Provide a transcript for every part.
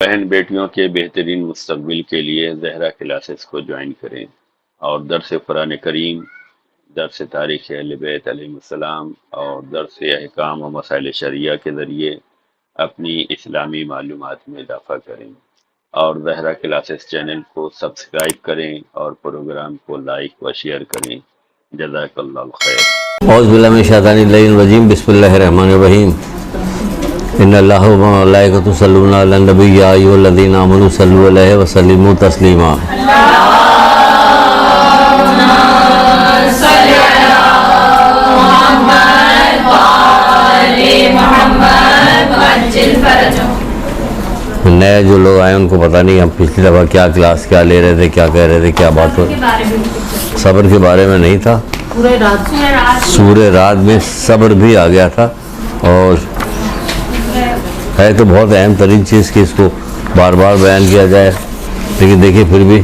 बहन बेटियों के बेहतरीन मुस्तकबिल के लिए ज़हरा क्लासेस को ज्वाइन करें और दर्स कुरान करीम, दर्स तारीख़ अहले बैत अलैहिस्सलाम और दर्स अहकाम व मसाइल शरिया के ज़रिए अपनी इस्लामी मालूमात में इजाफ़ा करें और ज़हरा क्लासेस चैनल को सब्सक्राइब करें और प्रोग्राम को लाइक व शेयर करें। जज़ाकल्लाहु खैर। औज़ु बिल्लाहि मिनश शैतानिर रजीम। बिस्मिल्लाहिर रहमानिर रहीम। इन्नल्लाहा व मलाइकतहु युसल्लूना अलन नबी या अय्युहल्लज़ीना आमनू सल्लु अलैहि व सल्लिमू तस्लीमा। नए जो लोग आए उनको पता नहीं हम पिछली दफ़ा क्या क्लास क्या ले रहे थे, क्या कह रहे थे, क्या बात हो। सब्र के बारे में नहीं था, सूरह रात में सब्र भी आ गया था और है तो बहुत अहम तरीन चीज़ कि इसको बार बार बयान किया जाए, लेकिन देखिए फिर भी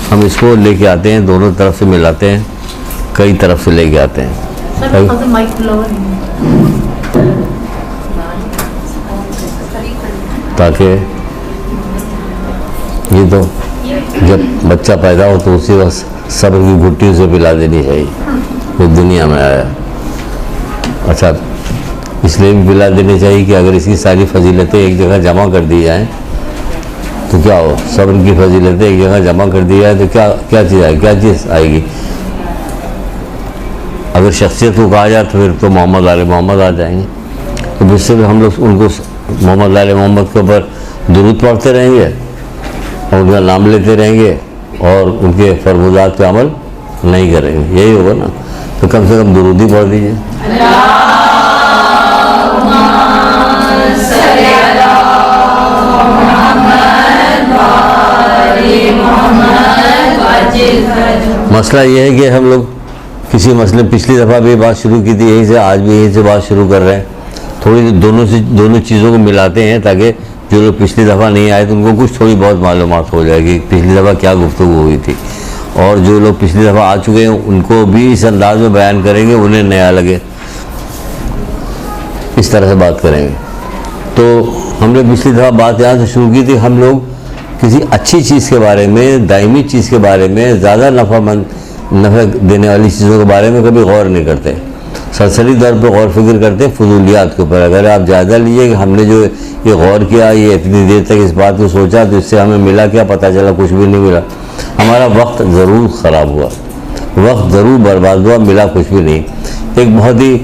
हम इसको लेके आते हैं, दोनों तरफ से मिलाते हैं, कई तरफ से लेके आते हैं ताकि ये तो जब बच्चा पैदा हो तो उसी वक्त सब्र की घुट्टी उसे पिला देनी चाहिए वो दुनिया में आया। अच्छा, इसलिए भी पिला देनी चाहिए कि अगर इसकी सारी फजीलतें एक जगह जमा कर दी जाएँ तो क्या हो। सब्र की फजीलतें एक जगह जमा कर दी जाए तो क्या चीज़ आएगी, क्या चीज़ आएगी। अगर शख्सियत को कहा जाए तो फिर तो मोहम्मद आले मोहम्मद आ जाएंगे, तो जिससे भी हम लोग उनको मोहम्मद आले मोहम्मद के ऊपर दुरूद पढ़ते रहेंगे और उनका नाम लेते रहेंगे और उनके फरमात पे अमल नहीं करेंगे, यही होगा ना। तो कम से कम दुरूद ही पढ़ दीजिए। मसला ये है कि हम लोग किसी मसले पिछली दफ़ा भी बात शुरू की थी यहीं से, आज भी यहीं से बात शुरू कर रहे हैं। थोड़ी दोनों चीज़ों को मिलाते हैं ताकि जो लोग पिछली दफ़ा नहीं आए तो उनको कुछ थोड़ी बहुत मालूमात हो जाएगी पिछली दफ़ा क्या गुफ्तगू हुई थी, और जो लोग पिछली दफ़ा आ चुके हैं उनको भी इस अंदाज में बयान करेंगे, उन्हें नया लगे, इस तरह से बात करेंगे। तो हमने पिछली दफ़ा बात यहाँ से शुरू की थी, हम लोग किसी अच्छी चीज़ के बारे में, दायमी चीज़ के बारे में, ज़्यादा नफ़ा देने वाली चीज़ों के बारे में कभी गौर नहीं करते, सरसरी दर पर गौर फिक्र करते हैं फजूलियात के ऊपर। अगर आप ज़्यादा लीजिए कि हमने जो ये गौर किया, ये इतनी देर तक इस बात को सोचा, तो इससे हमें मिला क्या, पता चला कुछ भी नहीं मिला। हमारा वक्त ज़रूर ख़राब हुआ, वक्त ज़रूर बर्बाद हुआ, मिला कुछ भी नहीं। एक बहुत ही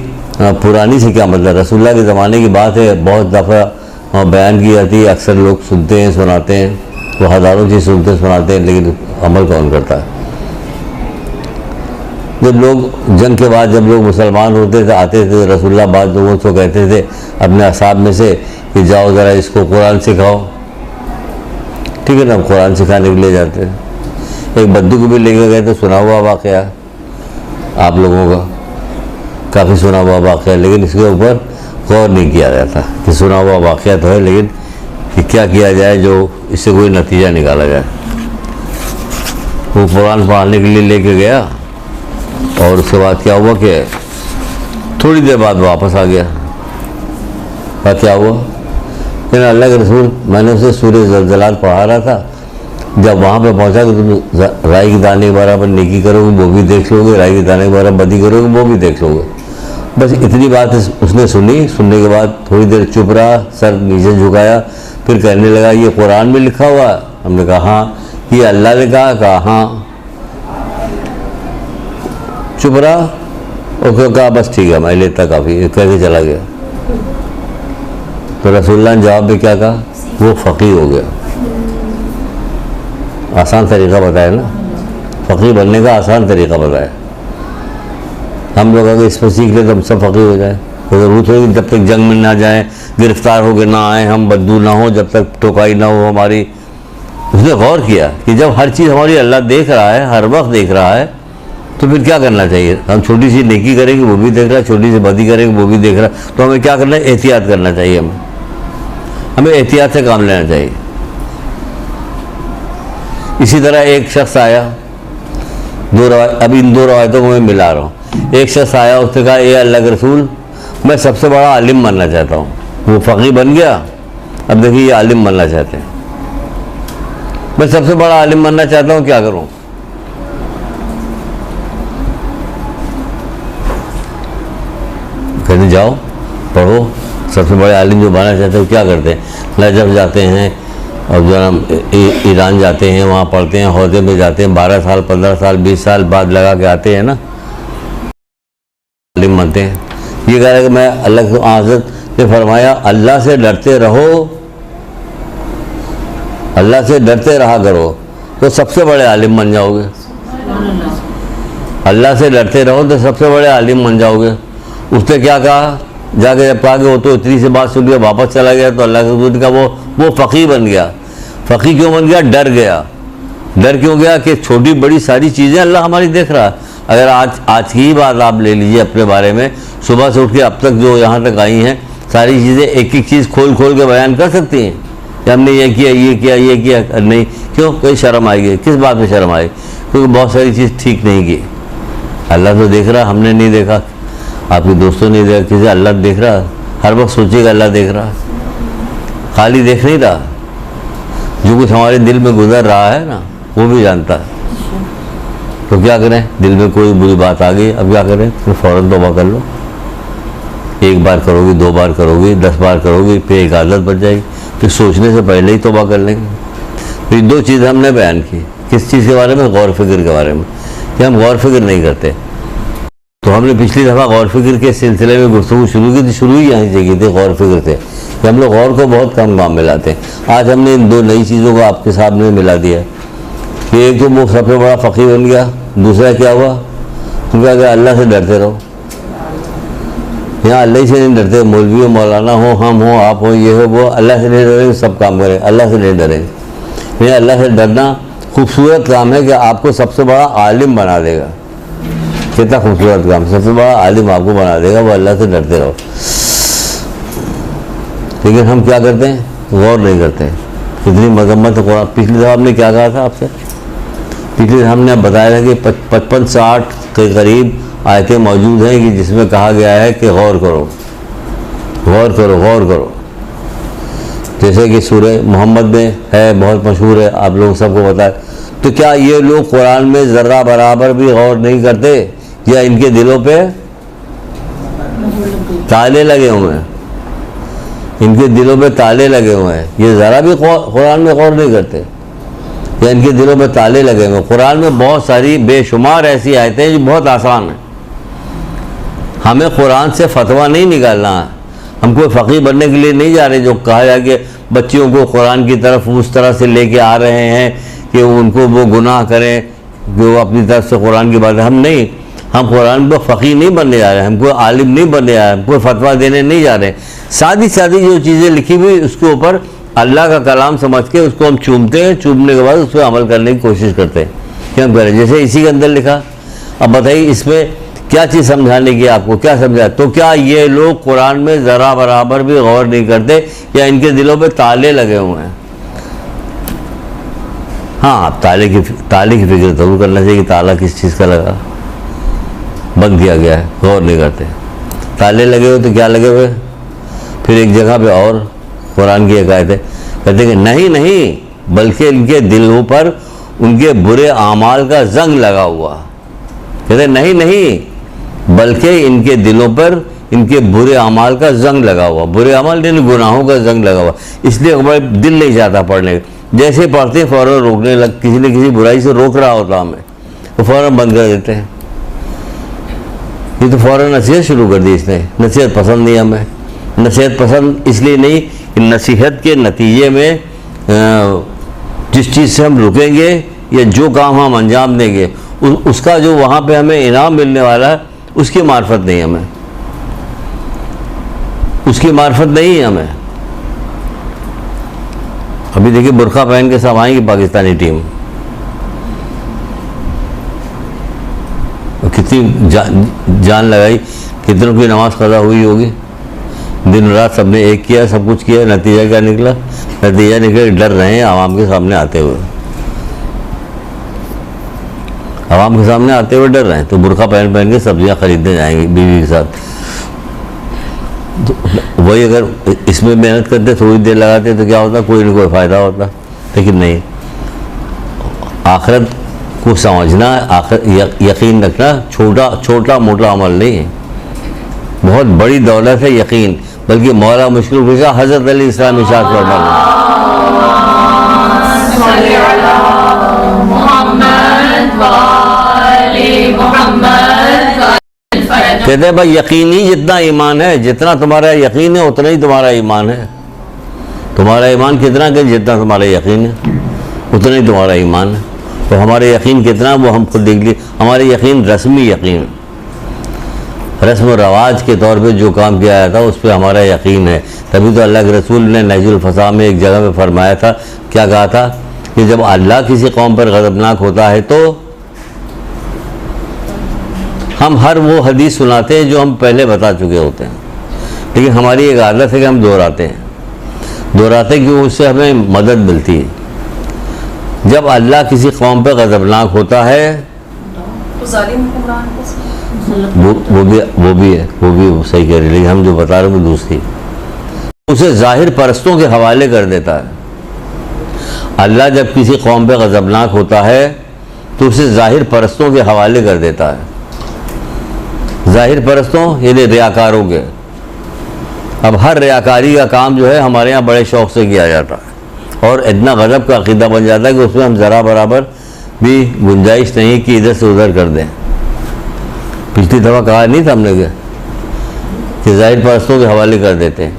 पुरानी से क्या मतलब, रसूलुल्लाह के ज़माने की बात है, बहुत दफ़ा बयान की जाती है, अक्सर लोग सुनते हैं, सुनाते हैं, वो हज़ारों चीज़ सुनते सुनाते हैं, लेकिन अमल कौन करता है। जब लोग जंग के बाद जब लोग मुसलमान होते थे, आते थे, रसूलुल्लाह बाद लोगों को कहते थे अपने असाब में से कि जाओ ज़रा इसको कुरान सिखाओ, ठीक है ना, कुरान सिखाने के लिए जाते हैं। एक बद्दू को भी लेकर गए तो सुना हुआ वाक़या आप लोगों का, काफ़ी सुना हुआ वाक़या, लेकिन इसके ऊपर गौर नहीं किया जाता कि सुना हुआ वाक़या तो है, लेकिन कि क्या किया जाए जो इससे कोई नतीजा निकाला जाए। वो कुरान पढ़ाने के लिए लेके गया और उसके बाद क्या हुआ कि थोड़ी देर बाद वापस आ गया। क्या हुआ, लेकिन अल्लाह के रसूल, मैंने उसे सूरह ज़लज़लात पढ़ा रहा था, जब वहाँ पे पहुँचा कि तुम राई के दाने के बराबर नेकी करोगे वो भी देख लोगे, राई के दाने के बराबर बदी करोगे वो भी देख लोगे। बस इतनी बात उसने सुनी। सुनने के बाद थोड़ी देर चुप रहा, सर नीचे झुकाया, फिर कहने लगा ये कुरान में लिखा हुआ है। हमने कहा हाँ। ये अल्लाह ने कहा हाँ। चुप रहा और कहा बस ठीक है मैं लेता, काफ़ी, कह के चला गया। तो रसूलुल्लाह ने जवाब में क्या कहा, वो फ़कीह हो गया। आसान तरीक़ा बताया ना, फ़कीह बनने का आसान तरीक़ा बताया। हम लोग अगर इस पर सीख ले तो हम सब फ़कीह हो जाए। तो ज़रूरत होगी जब तक जंग में ना जाए, गिरफ़्तार हो के ना आए, हम बद्दू ना हो, जब तक टोकाई ना हो हमारी। उसने गौर किया कि जब हर चीज़ हमारी अल्लाह देख रहा है, हर वक्त देख रहा है, तो फिर क्या करना चाहिए। हम छोटी सी नेकी करेंगे वो भी देख रहा है, छोटी सी बदी करेंगे वो भी देख रहा है, तो हमें क्या करना है, एहतियात करना चाहिए। हमें एहतियात से काम लेना चाहिए। इसी तरह एक शख्स आया, अभी इन दो रवायतों को मैं मिला रहा हूँ। एक शख्स आया, उसने कहा ये अल्लाह के रसूल, मैं सबसे बड़ा आलिम बनना चाहता हूँ। वो फ़कीह बन गया, अब देखिए ये आलिम बनना चाहते हैं। मैं सबसे बड़ा आलिम बनना चाहता हूँ, क्या करूँ? कहते जाओ पढ़ो, सबसे बड़े आलिम जो बनना चाहते हो क्या करते हैं? नजफ जाते हैं और जो है ईरान जाते हैं, वहाँ पढ़ते हैं, हौजे में जाते हैं, 12 साल 15 साल 20 साल बाद लगा के आते हैं ना, आलिम बनते हैं। ये कह रहा है कि मैं अल्लाह को, हज़रत ने फरमाया अल्लाह से डरते रहो, अल्लाह से डरते रहा करो तो सबसे बड़े आलिम बन जाओगे। अल्लाह से डरते रहो तो सबसे बड़े आलिम बन जाओगे। उसने क्या कहा? जाके जब कहा कि वो तो इतनी सी बात सुन के वापस चला गया, तो अल्लाह के रसूल का वो फ़कीह बन गया। फ़कीह क्यों बन गया? डर गया। डर क्यों गया? कि छोटी बड़ी सारी चीज़ें अल्लाह हमारी देख रहा। अगर आज की ही बात आप ले लीजिए अपने बारे में, सुबह से उठ के अब तक जो यहाँ तक आई हैं सारी चीज़ें, एक एक चीज़ खोल खोल के बयान कर सकती हैं कि हमने ये किया ये किया ये किया। नहीं, क्यों? कोई शर्म आएगी? किस बात में शर्म आएगी? क्योंकि बहुत सारी चीज़ ठीक नहीं की। अल्लाह तो देख रहा, हमने नहीं देखा, आपके दोस्तों ने देखा, किसी अल्लाह देख रहा। हर वक्त सोचिएगा अल्लाह देख रहा, खाली देख नहीं रहा, जो कुछ हमारे दिल में गुजर रहा है ना वो भी जानता है। तो क्या करें? दिल में कोई बुरी बात आ गई, अब क्या करें? फिर फ़ौरन तौबा कर लो। एक बार करोगी, 2 बार करोगी, 10 बार करोगी, फिर एक आदत बन जाएगी, फिर सोचने से पहले ही तौबा कर लेंगे। फिर 2 चीज़ हमने बयान की, किस चीज़ के बारे में? गौर फिक्र के बारे में, कि हम गौर फिक्र नहीं करते। तो हमने पिछली दफ़ा गौर फिक्र के सिलसिले में गुफ्तगू शुरू की थी, शुरू ही यहीं से की थी, गौर फिक्र से, कि हम लोग गौर को बहुत कम काम में लाते हैं। आज हमने इन 2 नई चीज़ों को आपके सामने मिला दिया कि एक तो वो सबसे बड़ा फ़कीह बन गया, दूसरा क्या हुआ? तो क्या गया? अल्लाह से डरते रहो। यहाँ अल्लाह से नहीं डरते, मौलवी हो, मौलाना हो, हम हो, आप हो, ये हो, वो, अल्लाह से नहीं डरेंगे, सब काम करें, अल्लाह से नहीं डरेंगे। यहाँ अल्लाह से डरना खूबसूरत काम है कि आपको सबसे बड़ा आलिम बना देगा। कितना खूबसूरत काम, सबसे बड़ा आलिम आपको बना देगा, वो अल्लाह से डरते रहो। लेकिन हम क्या करते हैं? गौर नहीं करते। कितनी मजम्मत है। पिछली दफ़ा हमने क्या कहा था आपसे? पिछले हमने बताया था कि 55-60 के करीब आयतें मौजूद हैं कि जिसमें कहा गया है कि गौर करो, गौर करो, गौर करो। जैसे कि सूरह मोहम्मद में है, बहुत मशहूर है, आप लोग सबको पता है। तो क्या ये लोग कुरान में ज़र्रा बराबर भी गौर नहीं करते, या इनके दिलों पे ताले लगे हुए हैं? इनके दिलों पे ताले लगे हुए हैं, ये ज़रा भी कुरान में गौर नहीं करते, या इनके दिलों में ताले लगे हुए हैं। कुरान में बहुत सारी बेशुमार ऐसी आयतें हैं जो बहुत आसान हैं। हमें कुरान से फतवा नहीं निकालना है, हम कोई फ़कीह बनने के लिए नहीं जा रहे। जो कहा जाए कि बच्चियों को कुरान की तरफ उस तरह से लेके आ रहे हैं कि उनको वो गुनाह करें, जो अपनी तरफ से कुरान की बात है, हम नहीं, हम कुरान पर फ़कीह नहीं बनने जा रहे हैं, हम कोई आलिम नहीं बनने जा रहे हैं, कोई फतवा देने नहीं जा रहे हैं। सादी सादी जो चीज़ें लिखी हुई उसके ऊपर अल्लाह का कलाम समझ के उसको हम चूमते हैं, चूमने के बाद उस पर अमल करने की कोशिश करते हैं कि हम करें। जैसे इसी के अंदर लिखा, अब बताइए इसमें क्या चीज़ समझाने की आपको, क्या समझा? तो क्या ये लोग कुरान में ज़रा बराबर भी गौर नहीं करते, या इनके दिलों पे ताले लगे हुए हैं? हाँ, ताले की फिक्र ज़रूर करना चाहिए कि ताला किस चीज़ का लगा, बंद किया गया है, गौर नहीं करते। ताले लगे हुए तो क्या लगे हुए? फिर एक जगह पे और कुरान की एक आयत है, कहते कि नहीं नहीं, बल्कि इनके दिलों पर उनके बुरे आमाल का जंग लगा हुआ। कहते नहीं नहीं, बल्कि इनके दिलों पर इनके बुरे अमाल का जंग लगा हुआ। बुरे अमाल यानी गुनाहों का जंग लगा हुआ, इसलिए हमारे दिल नहीं चाहता पढ़ने। जैसे पढ़ते फ़ौरन रोकने लग, किसी न किसी बुराई से रोक रहा होता हमें, तो फ़ौरन बंद कर देते हैं। ये तो फ़ौरन नसीहत शुरू कर दी इसने, नसीहत पसंद नहीं हमें। नसीहत पसंद इसलिए नहीं कि नसीहत के नतीजे में जिस चीज़ से हम रुकेंगे या जो काम हम अंजाम देंगे उसका जो वहाँ पे हमें इनाम मिलने वाला है, उसकी मार्फत नहीं हमें, उसकी मार्फत नहीं है हमें। अभी देखिए बुरखा पहन के सब आएंगी पाकिस्तानी टीम, कितनी जान लगाई, कितनों की नमाज कज़ा हुई होगी, दिन रात सबने एक किया, सब कुछ किया, नतीजा क्या निकला? नतीजा निकला डर रहे हैं आवाम के सामने आते हुए, आवाम के सामने आते हुए डर रहे हैं। तो बुरखा पहन के सब्जियां खरीदने जाएंगे बीवी के साथ। तो वही अगर इसमें मेहनत करते, थोड़ी देर लगाते तो क्या होता? कोई ना कोई फ़ायदा होता, लेकिन नहीं, आखिरत को समझना, यकीन रखना छोटा छोटा मोटा अमल नहीं है, बहुत बड़ी दौलत है यकीन। बल्कि मौला मुश्किल कुशा हज़रत अली इस्लाम इरशाद फरमाते कहते हैं भाई यकीनी जितना ईमान है, जितना तुम्हारा यकीन है उतना ही तुम्हारा ईमान है। तुम्हारा ईमान कितना कि जितना तुम्हारा यकीन है उतना ही तुम्हारा ईमान है। तो हमारे यकीन कितना वो हम खुद देख लिए। हमारे यकीन रस्मी यकीन, रस्म रवाज के तौर पे जो काम किया जाता है उस पर हमारा यकीन है। तभी तो अल्लाह के रसूल ने नहजुल फसा में एक जगह पे फरमाया था, क्या कहा था कि जब अल्लाह किसी कौम पर गज़बनाक होता है तो हम हर वो हदीस सुनाते हैं जो हम पहले बता चुके होते हैं, लेकिन हमारी एक आदत है कि हम दोहराते क्यों, उससे हमें मदद मिलती है। जब अल्लाह किसी कौम पर गज़बनाक होता है वो भी सही कह रही, लेकिन हम जो बता रहे हैं वो दूसरी, उसे ज़ाहिर परस्तों के हवाले कर देता है। अल्लाह जब किसी कौम पे गज़बनाक होता है तो उसे ज़ाहिर परस्तों के हवाले कर देता है। ज़ाहिर परस्तों यानी रियाकारों के। अब हर रियाकारी का काम जो है हमारे यहाँ बड़े शौक़ से किया जाता है और इतना गज़ब का अक़ीदा बन जाता है कि उसमें हम ज़रा बराबर भी गुंजाइश नहीं कि इधर से उधर कर दें। पिछली दफ़ा कहा नहीं था हमने कि ज़ाहिर परस्तों के हवाले कर देते हैं।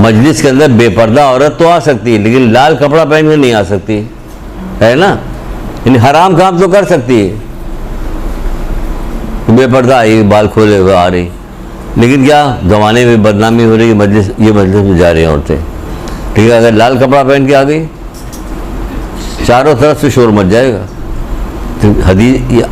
मजलिस के अंदर बेपर्दा औरत तो आ सकती है लेकिन लाल कपड़ा पहन के नहीं आ सकती है ना, यानी हराम काम तो कर सकती है, बेपर्दा आई बाल खोले हुए आ रही, लेकिन क्या ज़माने में बदनामी हो रही है, ये मजलिस में जा रही हैं औरतें। ठीक है, अगर लाल कपड़ा पहन के आ गई चारों तरफ से शोर मच जाएगा। तो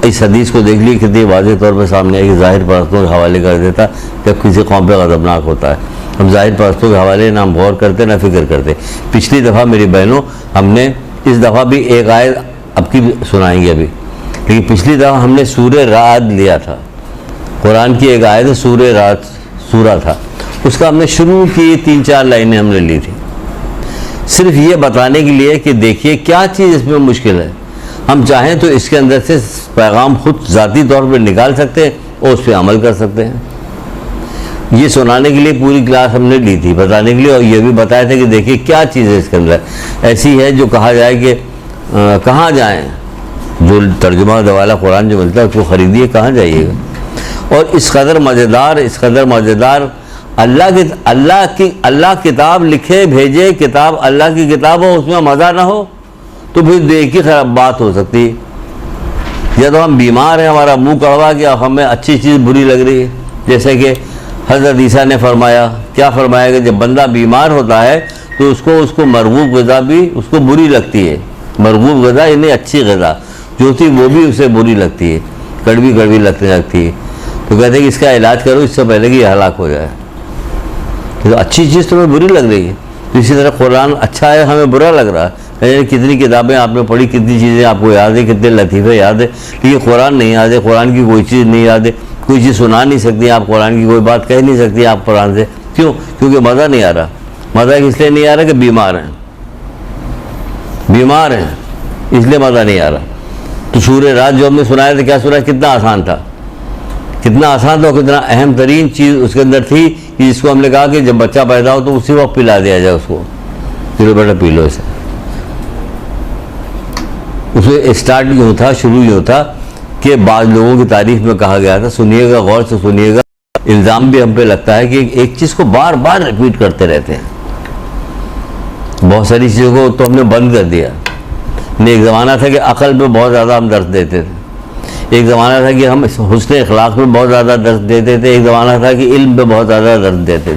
इस हदीस को देख ली कितनी वाज़ेह तौर पर सामने आई कि ज़ाहिर परस्तों के हवाले कर देता जब किसी कौम पर गज़बनाक होता है। हम ज़ाहिर परस्तों के हवाले ना हम गौर करते ना फिक्र करते। पिछली दफ़ा मेरी बहनों हमने, इस दफ़ा भी एक आयत अब की सुनाएंगे अभी, लेकिन पिछली दफ़ा हमने सूरे रात लिया था, कुरान की एक आयत सूरे रात सूरा था, उसका हमने शुरू की 3-4 लाइनें हमने ली थी, सिर्फ ये बताने के लिए कि देखिए क्या चीज़ इसमें मुश्किल है। हम चाहें तो इसके अंदर से पैगाम खुद ज़ाती तौर पर निकाल सकते हैं और उस पर अमल कर सकते हैं। ये सुनाने के लिए पूरी क्लास हमने ली थी, बताने के लिए, और ये भी बताया था कि देखिए क्या चीज़ है इसके अंदर ऐसी है जो कहा जाए कि कहाँ जाएं, जो तर्जुमा वाला कुरान जो मिलता है उसको ख़रीदिए, कहाँ जाइएगा। और इस कदर मज़ेदार अल्लाह किताब लिखे भेजे, किताब अल्लाह की किताब हो, उसमें मज़ा ना हो तो फिर देख की खराब बात हो सकती है। या तो हम बीमार हैं, हमारा मुंह कड़वा गया, हमें अच्छी चीज़ बुरी लग रही है, जैसे कि हज़रत ईसा ने फरमाया, क्या फरमाया कि जब बंदा बीमार होता है तो उसको मरगूब ग़िज़ा भी उसको बुरी लगती है। मरगूब ग़िज़ा यानी अच्छी ग़िज़ा जो थी वो भी उसे बुरी लगती है, कड़वी लगने लगती है। तो कहते हैं कि इसका इलाज करो इससे पहले कि हलाक हो जाए। तो अच्छी चीज़ तुम्हें बुरी लग रही है, तो इसी तरह कुरान अच्छा है हमें बुरा लग रहा है। कितनी किताबें आपने पढ़ी, कितनी चीज़ें आपको याद है, कितने लतीफ़े याद है, लेकिन कुरान नहीं याद है, कुरान की कोई चीज़ नहीं याद है, कोई चीज़ सुना नहीं सकती आप, कुरान की कोई बात कह नहीं सकती आप कुरान से। क्यों? क्योंकि मज़ा नहीं आ रहा। मज़ा इसलिए नहीं आ रहा कि बीमार हैं इसलिए मज़ा नहीं आ रहा। तो सूरे रात जो हमने सुनाया था, क्या सुना, कितना आसान था और कितना अहम तरीन चीज़ उसके अंदर थी कि जिसको हमने कहा कि जब बच्चा पैदा हो तो उसी वक्त पिला दिया जाए उसको, चलो बेटा पी लो इसे। उसमें स्टार्ट यूँ था, शुरू यूँ था कि बाद लोगों की तारीफ में कहा गया था, सुनिएगा गौर से सुनिएगा, इल्ज़ाम भी हम पे लगता है कि एक चीज़ को बार बार रिपीट करते रहते हैं। बहुत सारी चीज़ों को तो हमने बंद कर दिया। एक ज़माना था कि अक़ल पे बहुत ज़्यादा हम दर्द देते थे, एक ज़माना था कि हम हुस्न अखलाक में बहुत ज़्यादा दर्द देते थे, एक ज़माना था कि इल्म पे बहुत ज़्यादा दर्द देते थे।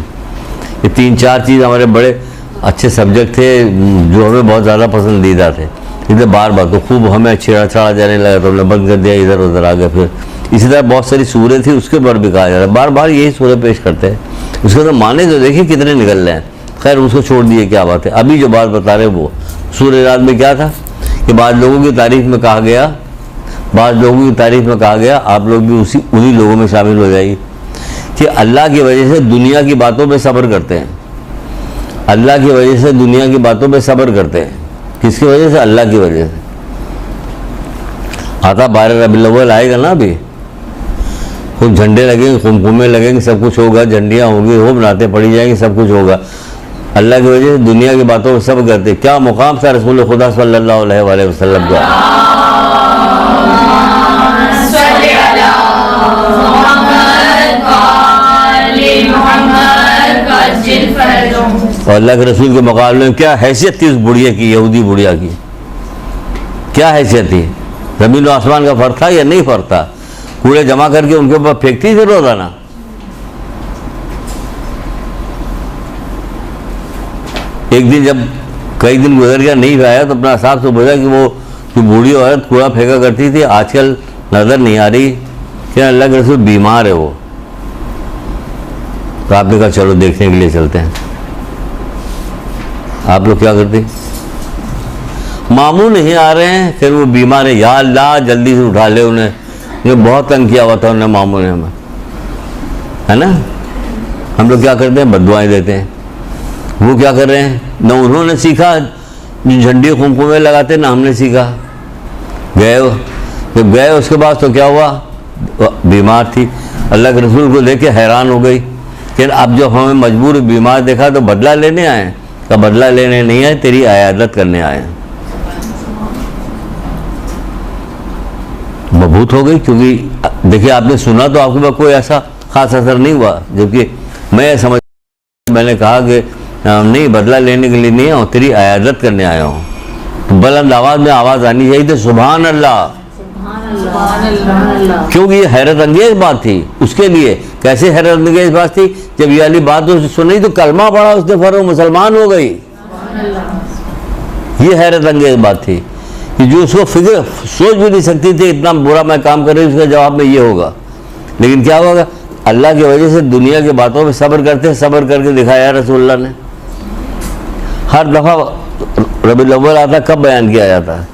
ये 3-4 चीज़ हमारे बड़े अच्छे सब्जेक्ट थे जो हमें बहुत ज़्यादा पसंदीदा थे। इधर बार बार तो खूब हमें छेड़ा जाने लगा तो हमने बंद कर दिया, इधर उधर आ गए। फिर इसी तरह बहुत सारी सूरें थी उसके ऊपर भी कहा जा रहा है, बार बार यही सूरें पेश करते हैं। उसके अंदर माने तो देखिए कितने निकल रहे हैं, खैर उसको छोड़ दिए, क्या बात है। अभी जो बात बता रहे वो सूरे रात में क्या था कि बाद लोगों की तारीफ में कहा गया, आप लोग भी उन्हीं लोगों में शामिल हो जाइए कि अल्लाह की वजह से दुनिया की बातों पे सब्र करते हैं। अल्लाह की वजह से दुनिया की बातों पे सब्र करते हैं। किसकी वजह से? अल्लाह की वजह से। आता 12 रबीउल अव्वल आएगा ना, अभी खूब झंडे लगेंगे, कुमकुमे लगेंगे, सब कुछ होगा, झंडियाँ होंगी, खूब नाते पड़ी जाएंगी, सब कुछ होगा। अल्लाह की वजह से दुनिया की बातों में सब करते। क्या मुकाम था रसूल खुदा सल्लल्लाहु अलैहि वसल्लम का। और अल्लाह के रसूल के मुकाबले में क्या हैसियत थी उस बुढ़िया की, यहूदी बुढ़िया की, क्या हैसियत थी। ज़मीन और आसमान का फ़र्क था या नहीं फ़र्क था। कूड़े जमा करके उनके ऊपर फेंकती थी रोज़ाना। एक दिन जब कई दिन गुजर गया, नहीं आया, तो अपना हिसाब से बोला कि वो कि बूढ़ी औरत कूड़ा फेंका करती थी, आजकल नज़र नहीं आ रही, क्या अल्लाह के रसूल बीमार है वो। तो आपने कहा चलो देखने के लिए चलते हैं। आप लोग क्या करते, मामू नहीं आ रहे हैं, फिर वो बीमार है, या अल्लाह जल्दी से उठा ले उन्हें, ये बहुत तंग किया हुआ था उन्हें मामू ने हमें, है ना। हम लोग क्या करते हैं, बददुआएं देते हैं। वो क्या कर रहे हैं, न उन्होंने सीखा झंडी कुमकुमे लगाते, ना हमने सीखा। गए, जब गए उसके बाद तो क्या हुआ, बीमार थी, अल्लाह के रसूल को देख के हैरान हो गई कि अब जब हमें मजबूर बीमार देखा तो बदला लेने आए। का बदला लेने नहीं आए, तेरी आयादत करने आए। मबहूत हो गई, क्योंकि देखिए आपने सुना तो आपके पास कोई ऐसा खास असर नहीं हुआ, जबकि मैं समझ, मैंने कहा कि नहीं बदला लेने के लिए नहीं आया हूँ, तेरी आयादत करने आया हूँ। तो बुलंद आवाज़ में आवाज़ आनी चाहिए थी, सुभान अल्लाह, क्योंकि ये हैरत अंगेज बात थी उसके लिए। कैसे हैरत अंगेज बात थी, जब ये वाली बात उसने सुनी तो कलमा पड़ा उसने, फिर वो मुसलमान हो गई। ये हैरत अंगेज बात थी कि जो उसको फिक्र सोच भी नहीं सकती थी इतना बुरा मैं काम कर रही, उसके जवाब में ये होगा। लेकिन क्या होगा, अल्लाह की वजह से दुनिया की बातों में सब्र करते, सब्र करके दिखाया रसूलुल्लाह ने। हर दफ़ा रबीउल अव्वल आता, कब बयान किया जाता है,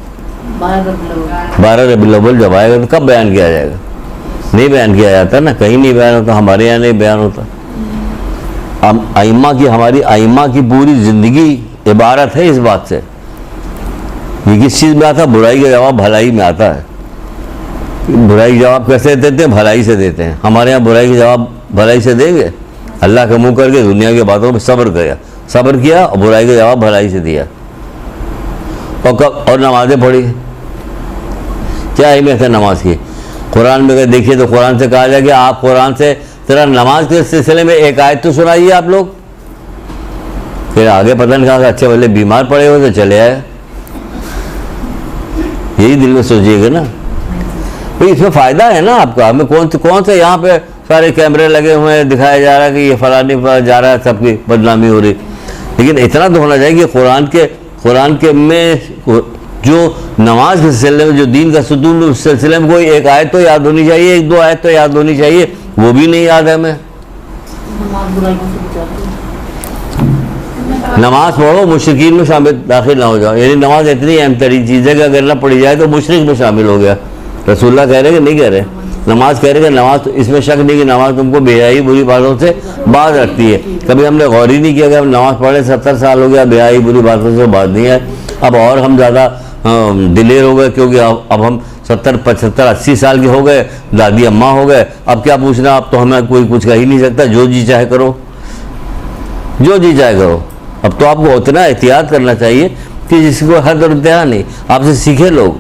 12 रबीउल अव्वल जब आएगा तो कब बयान किया जाएगा, नहीं बयान किया जाता ना, कहीं नहीं बयान होता, हमारे यहाँ नहीं बयान होता। आइम्मा की, हमारी आइम्मा की पूरी ज़िंदगी इबारत है इस बात से। ये किस चीज़ में आता है, बुराई का जवाब भलाई में आता है। बुराई का जवाब कैसे देते हैं, भलाई से देते हैं। हमारे यहाँ बुराई का जवाब भलाई से देंगे, अल्लाह का मुँह करके दुनिया की बातों में सब्र किया, सब्र किया और बुराई का जवाब भलाई से दिया। और कब, और नमाज़ें पढ़ी, क्या अहमियत है नमाज की। कुरान में अगर देखिए तो कुरान से कहा जाए कि आप कुरान से तेरा नमाज के सिलसिले में एक आयत तो सुनाइए आप लोग। फिर आगे पता नहीं कहा, अच्छे भले बीमार पड़े हो तो चले आए, यही दिल में सोचिएगा ना भाई, इसमें फ़ायदा है ना आपका। हमें कौन से यहाँ पे सारे कैमरे लगे हुए हैं, दिखाया जा रहा है कि ये फलानी पर जा रहा है, सबकी बदनामी हो रही। लेकिन इतना तो होना चाहिए कि कुरान के में जो नमाज के सिलसिले में, जो दीन का सुतून, उस सिलसिले में कोई एक आयत तो याद होनी चाहिए, एक दो आयत तो याद होनी चाहिए, वो भी नहीं याद है हमें। नमाज पढ़ो, मुशरिकीन में शामिल दाखिल ना हो जाओ। यानी नमाज इतनी अहम तरीन चीज़ है कि अगर ना पढ़ी जाए तो मुशरिक में शामिल हो गया। रसूलुल्लाह कह रहे कि नहीं कह रहे, नमाज कह रहे कि नमाज, तो इसमें शक नहीं कि नमाज तुमको बेहयाई बुरी बातों से बाज रखती है। कभी हमने गौर ही नहीं किया कि हम नमाज पढ़े 70 साल हो गया, बेहयाई बुरी बातों से बाज नहीं है। अब और हम ज़्यादा दिलेर हो गए, क्योंकि अब हम 70, 75, 80 साल के हो गए, दादी अम्मा हो गए। अब क्या पूछना, अब तो हमें कोई कुछ कह ही नहीं सकता, जो जी चाहे करो, जो जी चाहे करो। अब तो आपको उतना एहतियात करना चाहिए कि जिसको हद और इंतहा नहीं, आपसे सीखे लोग।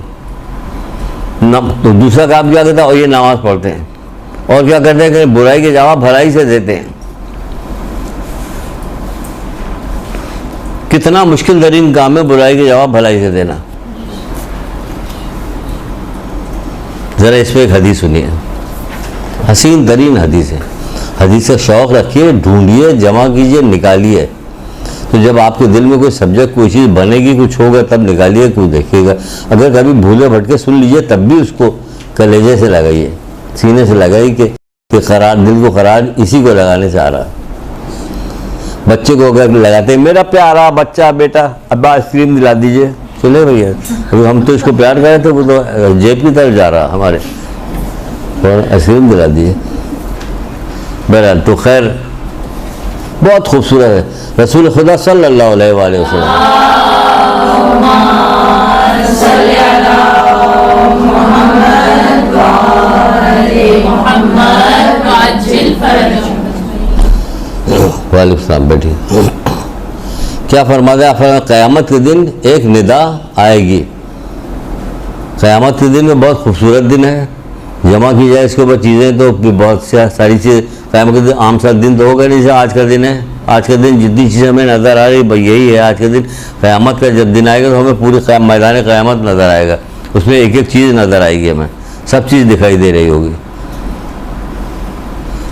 तो दूसरा काम क्या करता है, और ये नमाज पढ़ते हैं, और क्या करते हैं कि बुराई के जवाब भलाई से देते हैं। कितना मुश्किल तरीन काम है बुराई के जवाब भलाई से देना। ज़रा इस पर एक हदीस सुनिए, हसीन तरीन हदीस है। हदीस का शौक़ रखिए, ढूंढिए, जमा कीजिए, निकालिए। तो जब आपके दिल में कोई सब्जेक्ट, कोई चीज़ बनेगी, कुछ होगा, तब निकालिए, कुछ देखिएगा। अगर कभी भूले भटके सुन लीजिए, तब भी उसको कलेजे से लगाइए, सीने से लगाइए कि करार, दिल को करार इसी को लगाने से आ रहा। बच्चे को अगर लगाते हैं, मेरा प्यारा बच्चा, बेटा अब्बा आइसक्रीम दिला दीजिए, चले भैया, अभी हम तो इसको प्यार करें तो वो तो जेब की तरफ जा रहा हमारे, और आइसक्रीम दिला दीजिए। बहरहाल तो खैर बहुत खूबसूरत है रसूल खुदा सल्लल्लाहु अलैहि वसल्लम। वालेकुम सलाम, बैठिए। क्या फरमाते हैं? क़यामत के दिन एक निदा आएगी। क़यामत के दिन में बहुत खूबसूरत दिन है, जमा की जाए इसके ऊपर चीज़ें तो बहुत सारी चीज़। क़यामत के दिन आम सा दिन तो होगा नहीं, जैसे आज का दिन है। आज के दिन जितनी चीज़ें हमें नज़र आ रही भाई यही है आज के दिन। क़यामत का जब दिन आएगा तो हमें पूरे मैदान क़यामत नज़र आएगा, उसमें एक एक चीज़ नज़र आएगी, हमें सब चीज़ दिखाई दे रही होगी।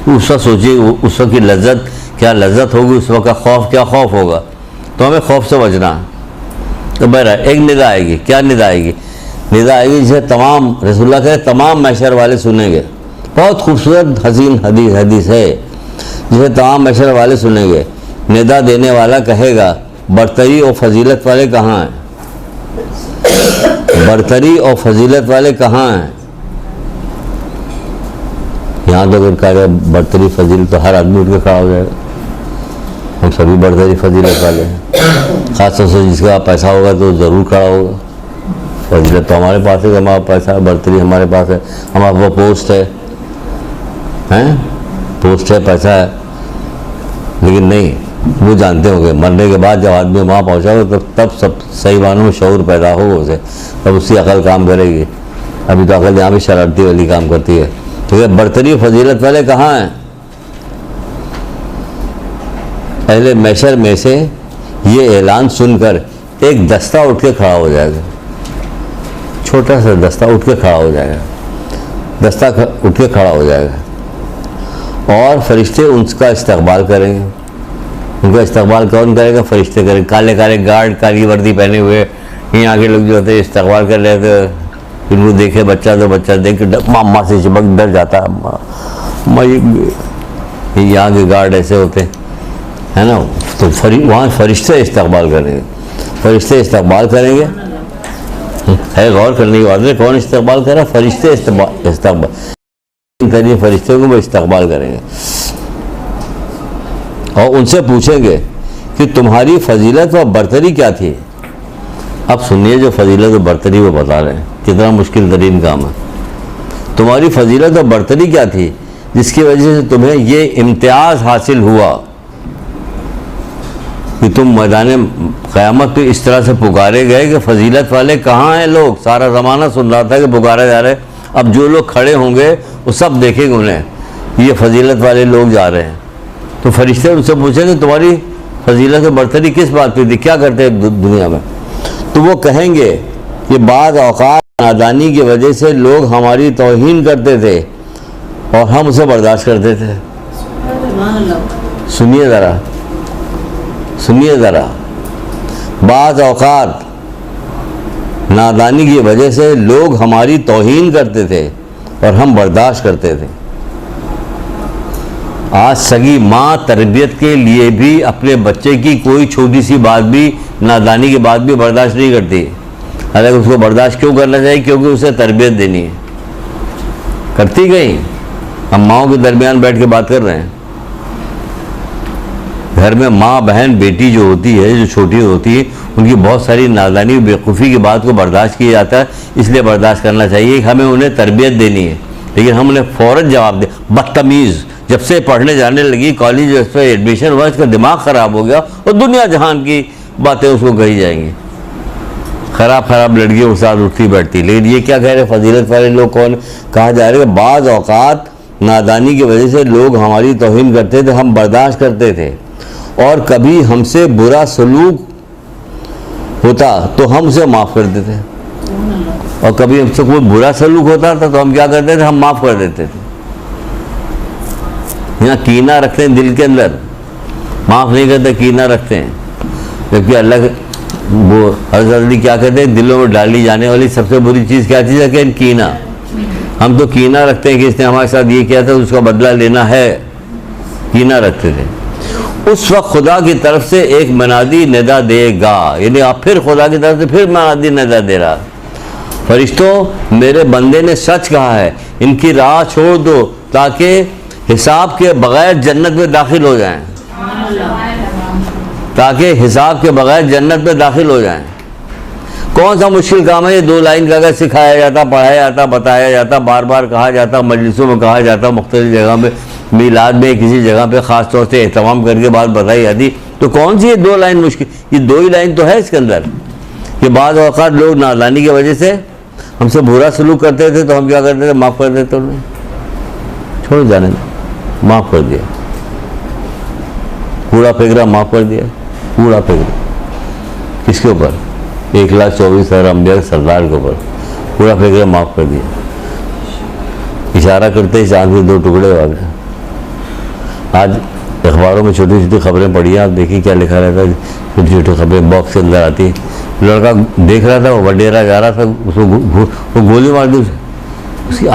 उस वक्त सोचिए उस वक्त की लज्जत क्या लज्जत होगी, उस वक्त का खौफ क्या खौफ होगा। तो हमें खौफ से बचना। तो बहरहाल एक निदा आएगी। क्या निदा आएगी? निदा आएगी जिसे तमाम रसूलुल्लाह के तमाम मैशर वाले सुनेंगे। बहुत खूबसूरत हसीन हदीस है जिसे तमाम मैशर वाले सुनेंगे। निदा देने वाला कहेगा, बरतरी और फजीलत वाले कहाँ हैं? बरतरी और फजीलत वाले कहाँ हैं? यहाँ तो अगर कहा बरतरी फजील तो हर आदमी उठ के खड़ा हो जाएगा। हम सभी बरतरी फजीलत वाले हैं। ख़ासतौर से जिसका पैसा होगा तो ज़रूर खड़ा होगा। फजीलत तो हमारे पास है, हमारा पैसा है, बरतरी हमारे पास है, हमारा वो पोस्ट है, पोस्ट है, पैसा है। लेकिन नहीं, वो जानते होंगे मरने के बाद जब आदमी वहाँ पहुँचाओगे तब सब सही मानों में शऊर पैदा होगा उसे, तब उसकी अकल काम करेगी। अभी तो अकल यहाँ भी शरारती वाली काम करती है। ठीक है, बरतरी फजीलत वाले कहाँ हैं? पहले मैशर में से ये ऐलान सुनकर एक दस्ता उठ के खड़ा हो जाएगा। छोटा सा दस्ता उठ के खड़ा हो जाएगा। दस्ता उठ के खड़ा हो जाएगा और फरिश्ते उनका इस्तकबाल करेंगे। उनका इस्तकबाल कौन करेगा? फरिश्ते करेंगे। काले काले गार्ड, काली वर्दी पहने हुए यहाँ के लोग जो होते हैं इस्तकबाल कर रहे थे। इनको देखे बच्चा तो बच्चा देख के मामा से चिपक डर जाता है। यहाँ के गार्ड ऐसे होते है ना। तो वहाँ फरिश्ते इस्तकबाल करेंगे। फरिश्ते इस्तकबाल करेंगे। है गौर करने की बात है। कौन इस्तकबाल कर रहा है? फरिश्ते इस्तकबाल करिए, फरिश्ते को वो इस्तकबाल करेंगे और उनसे पूछेंगे कि तुम्हारी फजीलत व बरतरी क्या थी। अब सुनिए जो फजीलत और बरतरी वो बता रहे हैं, कितना मुश्किल तरीन काम है। तुम्हारी फजीलत और बरतरी क्या थी जिसकी वजह से तुम्हें ये इम्तियाज़ हासिल हुआ कि तुम मैदान क़यामत पे इस तरह से पुकारे गए कि फजीलत वाले कहाँ हैं लोग। सारा ज़माना सुन रहा था कि पुकारे जा रहे। अब जो लोग खड़े होंगे वो सब देखेंगे उन्हें, ये फजीलत वाले लोग जा रहे हैं। तो फरिश्ते उनसे पूछेंगे तुम्हारी फजीलत और बरतरी किस बात पे थी, क्या करते हैं दुनिया में। तो वो कहेंगे कि बाद औक़ात नादानी की वजह से लोग हमारी तौहीन करते थे और हम उसे बर्दाश्त करते थे। सुनिए ज़रा, सुनिए ज़रा। बाद औक़ात नादानी की वजह से लोग हमारी तौहीन करते थे और हम बर्दाश्त करते थे। आज सगी माँ तरबियत के लिए भी अपने बच्चे की कोई छोटी सी बात भी, नादानी की बात भी बर्दाश्त नहीं करती। हालांकि उसको बर्दाश्त क्यों करना चाहिए? क्योंकि उसे तरबियत देनी है। करती गई। हम माओं के दरमियान बैठ के बात कर रहे हैं। घर में माँ बहन बेटी जो होती है, जो छोटी होती है, उनकी बहुत सारी नादानी बेवकूफ़ी की बात को बर्दाश्त किया जाता है। इसलिए बर्दाश्त करना चाहिए, हमें उन्हें तरबियत देनी है। लेकिन हम उन्हें फ़ौरन जवाब दें। बदतमीज़ जब से पढ़ने जाने लगी, कॉलेज उस पर एडमिशन हुआ, इसका दिमाग ख़राब हो गया और दुनिया जहान की बातें उसको कही जाएंगी। ख़राब लड़कियों के साथ उठती बैठती। लेकिन ये क्या कह रहे फजीलत वाले लोग कौन? कहा जा रहा है बाज़ औक़ात नादानी की वजह से लोग हमारी तौहीन करते थे, हम बर्दाश्त करते थे, और कभी हमसे बुरा सलूक होता तो हम उसे माफ़ कर देते, और कभी हमसे कोई बुरा सलूक होता था तो हम क्या करते थे? हम माफ़ कर देते थे। यहाँ कीना रखते हैं दिल के अंदर, माफ़ नहीं करते, कीना रखते हैं। जबकि अल्लाह वो हज़रत अली क्या कहते हैं? दिलों में डाली जाने वाली सबसे बुरी चीज़ क्या चीज़ है? कि कीना। हम तो कीना रखते हैं कि इसने हमारे साथ ये किया था, उसका बदला लेना है, कीना रखते थे। उस वक्त खुदा की तरफ से एक मनादी निदा देगा, यानी आप फिर खुदा की तरफ से फिर मनादी निदा दे रहा, फरिश्तों मेरे बंदे ने सच कहा है, इनकी राह छोड़ दो ताकि हिसाब के बगैर जन्नत में दाखिल हो जाएं, ताकि हिसाब के बगैर जन्नत में दाखिल हो जाएं। कौन सा मुश्किल काम है? ये 2 लाइन का अगर सिखाया जाता, पढ़ाया जाता, बताया जाता, बार बार कहा जाता, मजलिसों में कहा जाता, मुख्तलिफ जगह में मीलाद में किसी जगह पे ख़ास तौर से एहतमाम करके बात बताई जाती, तो कौन सी ये 2 लाइन मुश्किल, ये 2 ही लाइन तो है इसके अंदर। ये बाद औक़ात लोग नादानी की वजह से हमसे बुरा सलूक करते थे तो हम क्या करते थे, माफ़ कर देते उन्हें, छोड़ जाने दो, माफ़ कर दिया, कूड़ा फेंक रहा माफ़ कर दिया, कूड़ा फेंक रहा किसके ऊपर, 1,24,000 अम्बिया के सरदार के ऊपर कूड़ा फेंक रहा माफ़ कर दिया। इशारा करते ही चांद के 2 टुकड़े हो गए। आज अखबारों में छोटी छोटी खबरें पढ़ी हैं, आप देखिए क्या लिखा रहता है, छोटी छोटी खबरें बॉक्स के अंदर आती। लड़का देख रहा था, वो वडेरा जा रहा था, उसको वो गोली मार दी, उसकी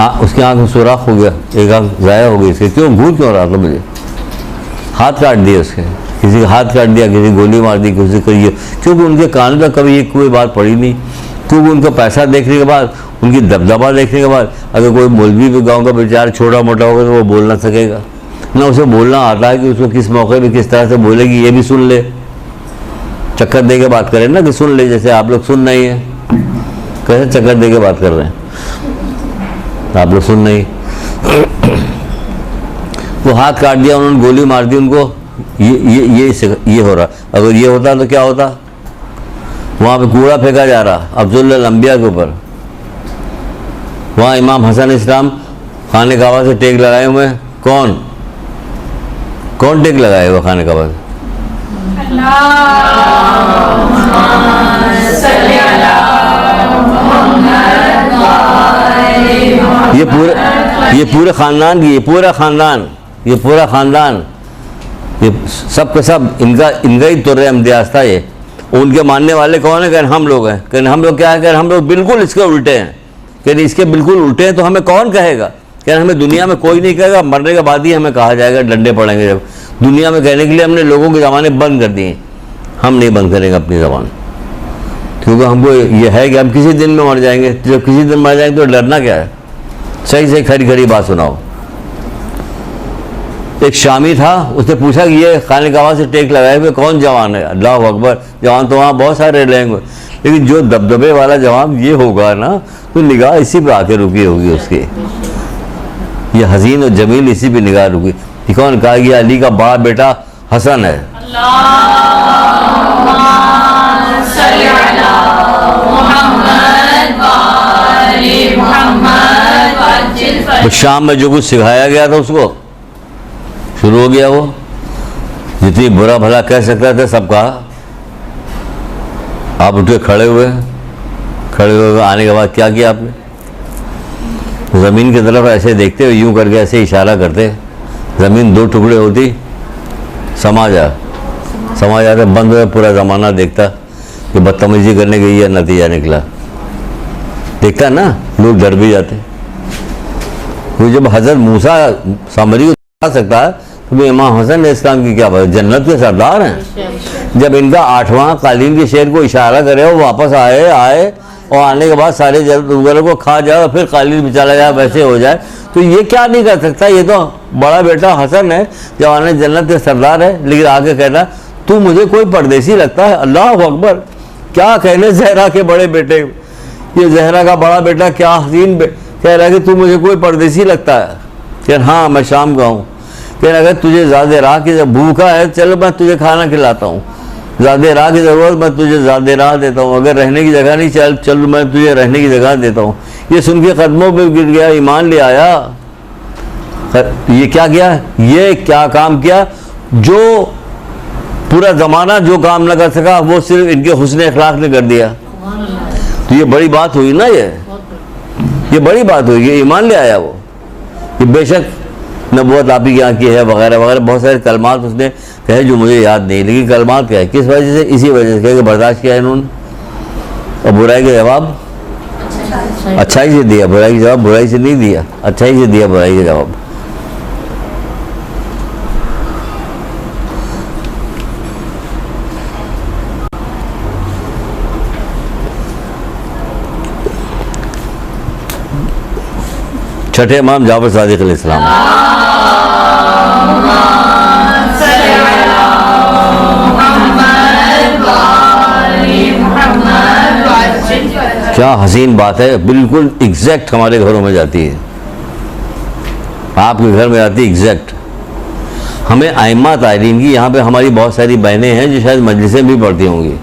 आँख में सुराख हो गया, एक आँख ज़ाया हो गई इसके। क्यों, घूर क्यों रहा था मुझे, हाथ काट दिए उसके, किसी का हाथ काट दिया, किसी गोली मार दी, किसी को ये, क्योंकि उनके कान में कभी ये कोई बात पड़ी नहीं। क्योंकि उनका पैसा देखने के बाद, उनकी दबदबा देखने के बाद, अगर कोई मौलवी भी गाँव का बेचारा छोटा मोटा होगा तो वो बोल ना सकेगा, ना उसे बोलना आता है कि उसको किस मौके पे किस तरह से बोलेगी, ये भी सुन ले, चक्कर दे के बात करें ना कि सुन ले, जैसे आप लोग सुन नहीं है, कैसे चक्कर दे के बात कर रहे हैं, आप लोग सुन नहीं। वो हाथ काट दिया उन्होंने, गोली मार दी उनको, ये हो रहा। अगर ये होता तो क्या होता, वहाँ पे कूड़ा फेंका जा रहा अफजुल अंबिया के ऊपर, वहाँ इमाम हसन इस्लाम खाने काबा से टेक लगाए हुए, कौन टेक लगाए हुआ खाने काबा से, ये पूरे ख़ानदान की, ये पूरा ख़ानदान, ये सब के सब इनका ही तुर्रे इम्तियाज़ था। ये उनके मानने वाले कौन है, कहने हम लोग हैं, कहने हम लोग क्या है, कहने हम लोग बिल्कुल इसके उल्टे हैं, कहने इसके बिल्कुल उल्टे हैं, तो हमें कौन कहेगा, कहने हमें दुनिया में कोई नहीं कहेगा, मरने के बाद ही हमें कहा जाएगा, डंडे पड़ेंगे जब। दुनिया में कहने के लिए हमने लोगों के ज़बानें बंद कर दिए, हम नहीं बंद करेंगे अपनी ज़बान, क्योंकि हमको ये है कि हम किसी दिन में मर जाएंगे, जब किसी दिन मर जाएंगे तो डरना क्या है, सही सही खरी खरी बात सुनाओ। एक शामी था, उसने पूछा कि ये खाने काबा से टेक लगाए हुए कौन जवान है, अल्लाह अकबर, जवान तो वहाँ बहुत सारे रहेंगे, लेकिन जो दबदबे वाला जवाब ये होगा ना, तो निगाह इसी पे आके रुकी होगी उसकी, ये हसीन और जमील इसी पे निगाह रुकी। कौन कहा कि अली का बड़ा बेटा हसन है, शाम में जो कुछ सिखाया गया था उसको शुरू हो गया, वो जितनी बुरा भला कह सकता था सब कहा। आप उठे खड़े हुए आने के बाद क्या किया आपने, ज़मीन की तरफ ऐसे देखते हुए यूं करके ऐसे इशारा करते, ज़मीन 2 टुकड़े होती, समा जाता, बंद हुआ, पूरा ज़माना देखता कि बदतमीजी करने के ये नतीजा निकला, देखता ना, लोग डर भी जाते। तो जब हज़रत मूसा सामरी को दिखा सकता है तो इमाम हसन इस्लाम की क्या बात, जन्नत के सरदार हैं। जब इनका 8वां कालीन के शेर को इशारा करे वो वापस आए और आने के बाद सारे जानवरों को खा जाए और फिर कालीन में चला जाए, वैसे हो जाए, तो ये क्या नहीं कर सकता, ये तो बड़ा बेटा हसन है, जवान जन्नत के सरदार है। लेकिन आगे कहना तू मुझे कोई परदेसी लगता है, अल्लाह अकबर, क्या कहने जहरा के बड़े बेटे, ये जहरा का बड़ा बेटा क्या हसीन कह रहा है कि तू मुझे कोई परदेसी लगता है। कह हाँ मैं शाम का हूँ। कह अगर तुझे ज़्यादा राह की भूखा है, चलो मैं तुझे खाना खिलाता हूँ, ज़्यादा राह की ज़रूरत मैं तुझे ज़्यादा राह देता हूँ, अगर रहने की जगह नहीं, चल मैं तुझे रहने की जगह देता हूँ। ये सुन के कदमों पे गिर गया, ईमान ले आया। ये क्या किया, ये क्या काम किया, जो पूरा ज़माना जो काम न कर सका वो सिर्फ इनके हुस्न अखलाक ने कर दिया। तो ये बड़ी बात हुई ना, ये बड़ी बात हुई, ये ईमान ले आया वो। ये बेशक नबूवत आप ही के यहाँ की है वगैरह वगैरह, बहुत सारे कलमात उसने कहे जो मुझे याद नहीं, लेकिन कलमात क्या है, किस वजह से, इसी वजह से कि बर्दाश्त किया इन्होंने और बुराई का जवाब अच्छाई से दिया, बुराई का जवाब बुराई से नहीं दिया, अच्छाई से दिया बुराई का जवाब। छठे इमाम जाफर सादिक अलैहिस्सलाम, क्या हसीन बात है, बिल्कुल एग्जैक्ट हमारे घरों में जाती है, आपके घर में आती है एग्जैक्ट। हमें आइम्मा तारीन की, यहाँ पे हमारी बहुत सारी बहनें हैं जो शायद मजलिसें भी पढ़ती होंगी,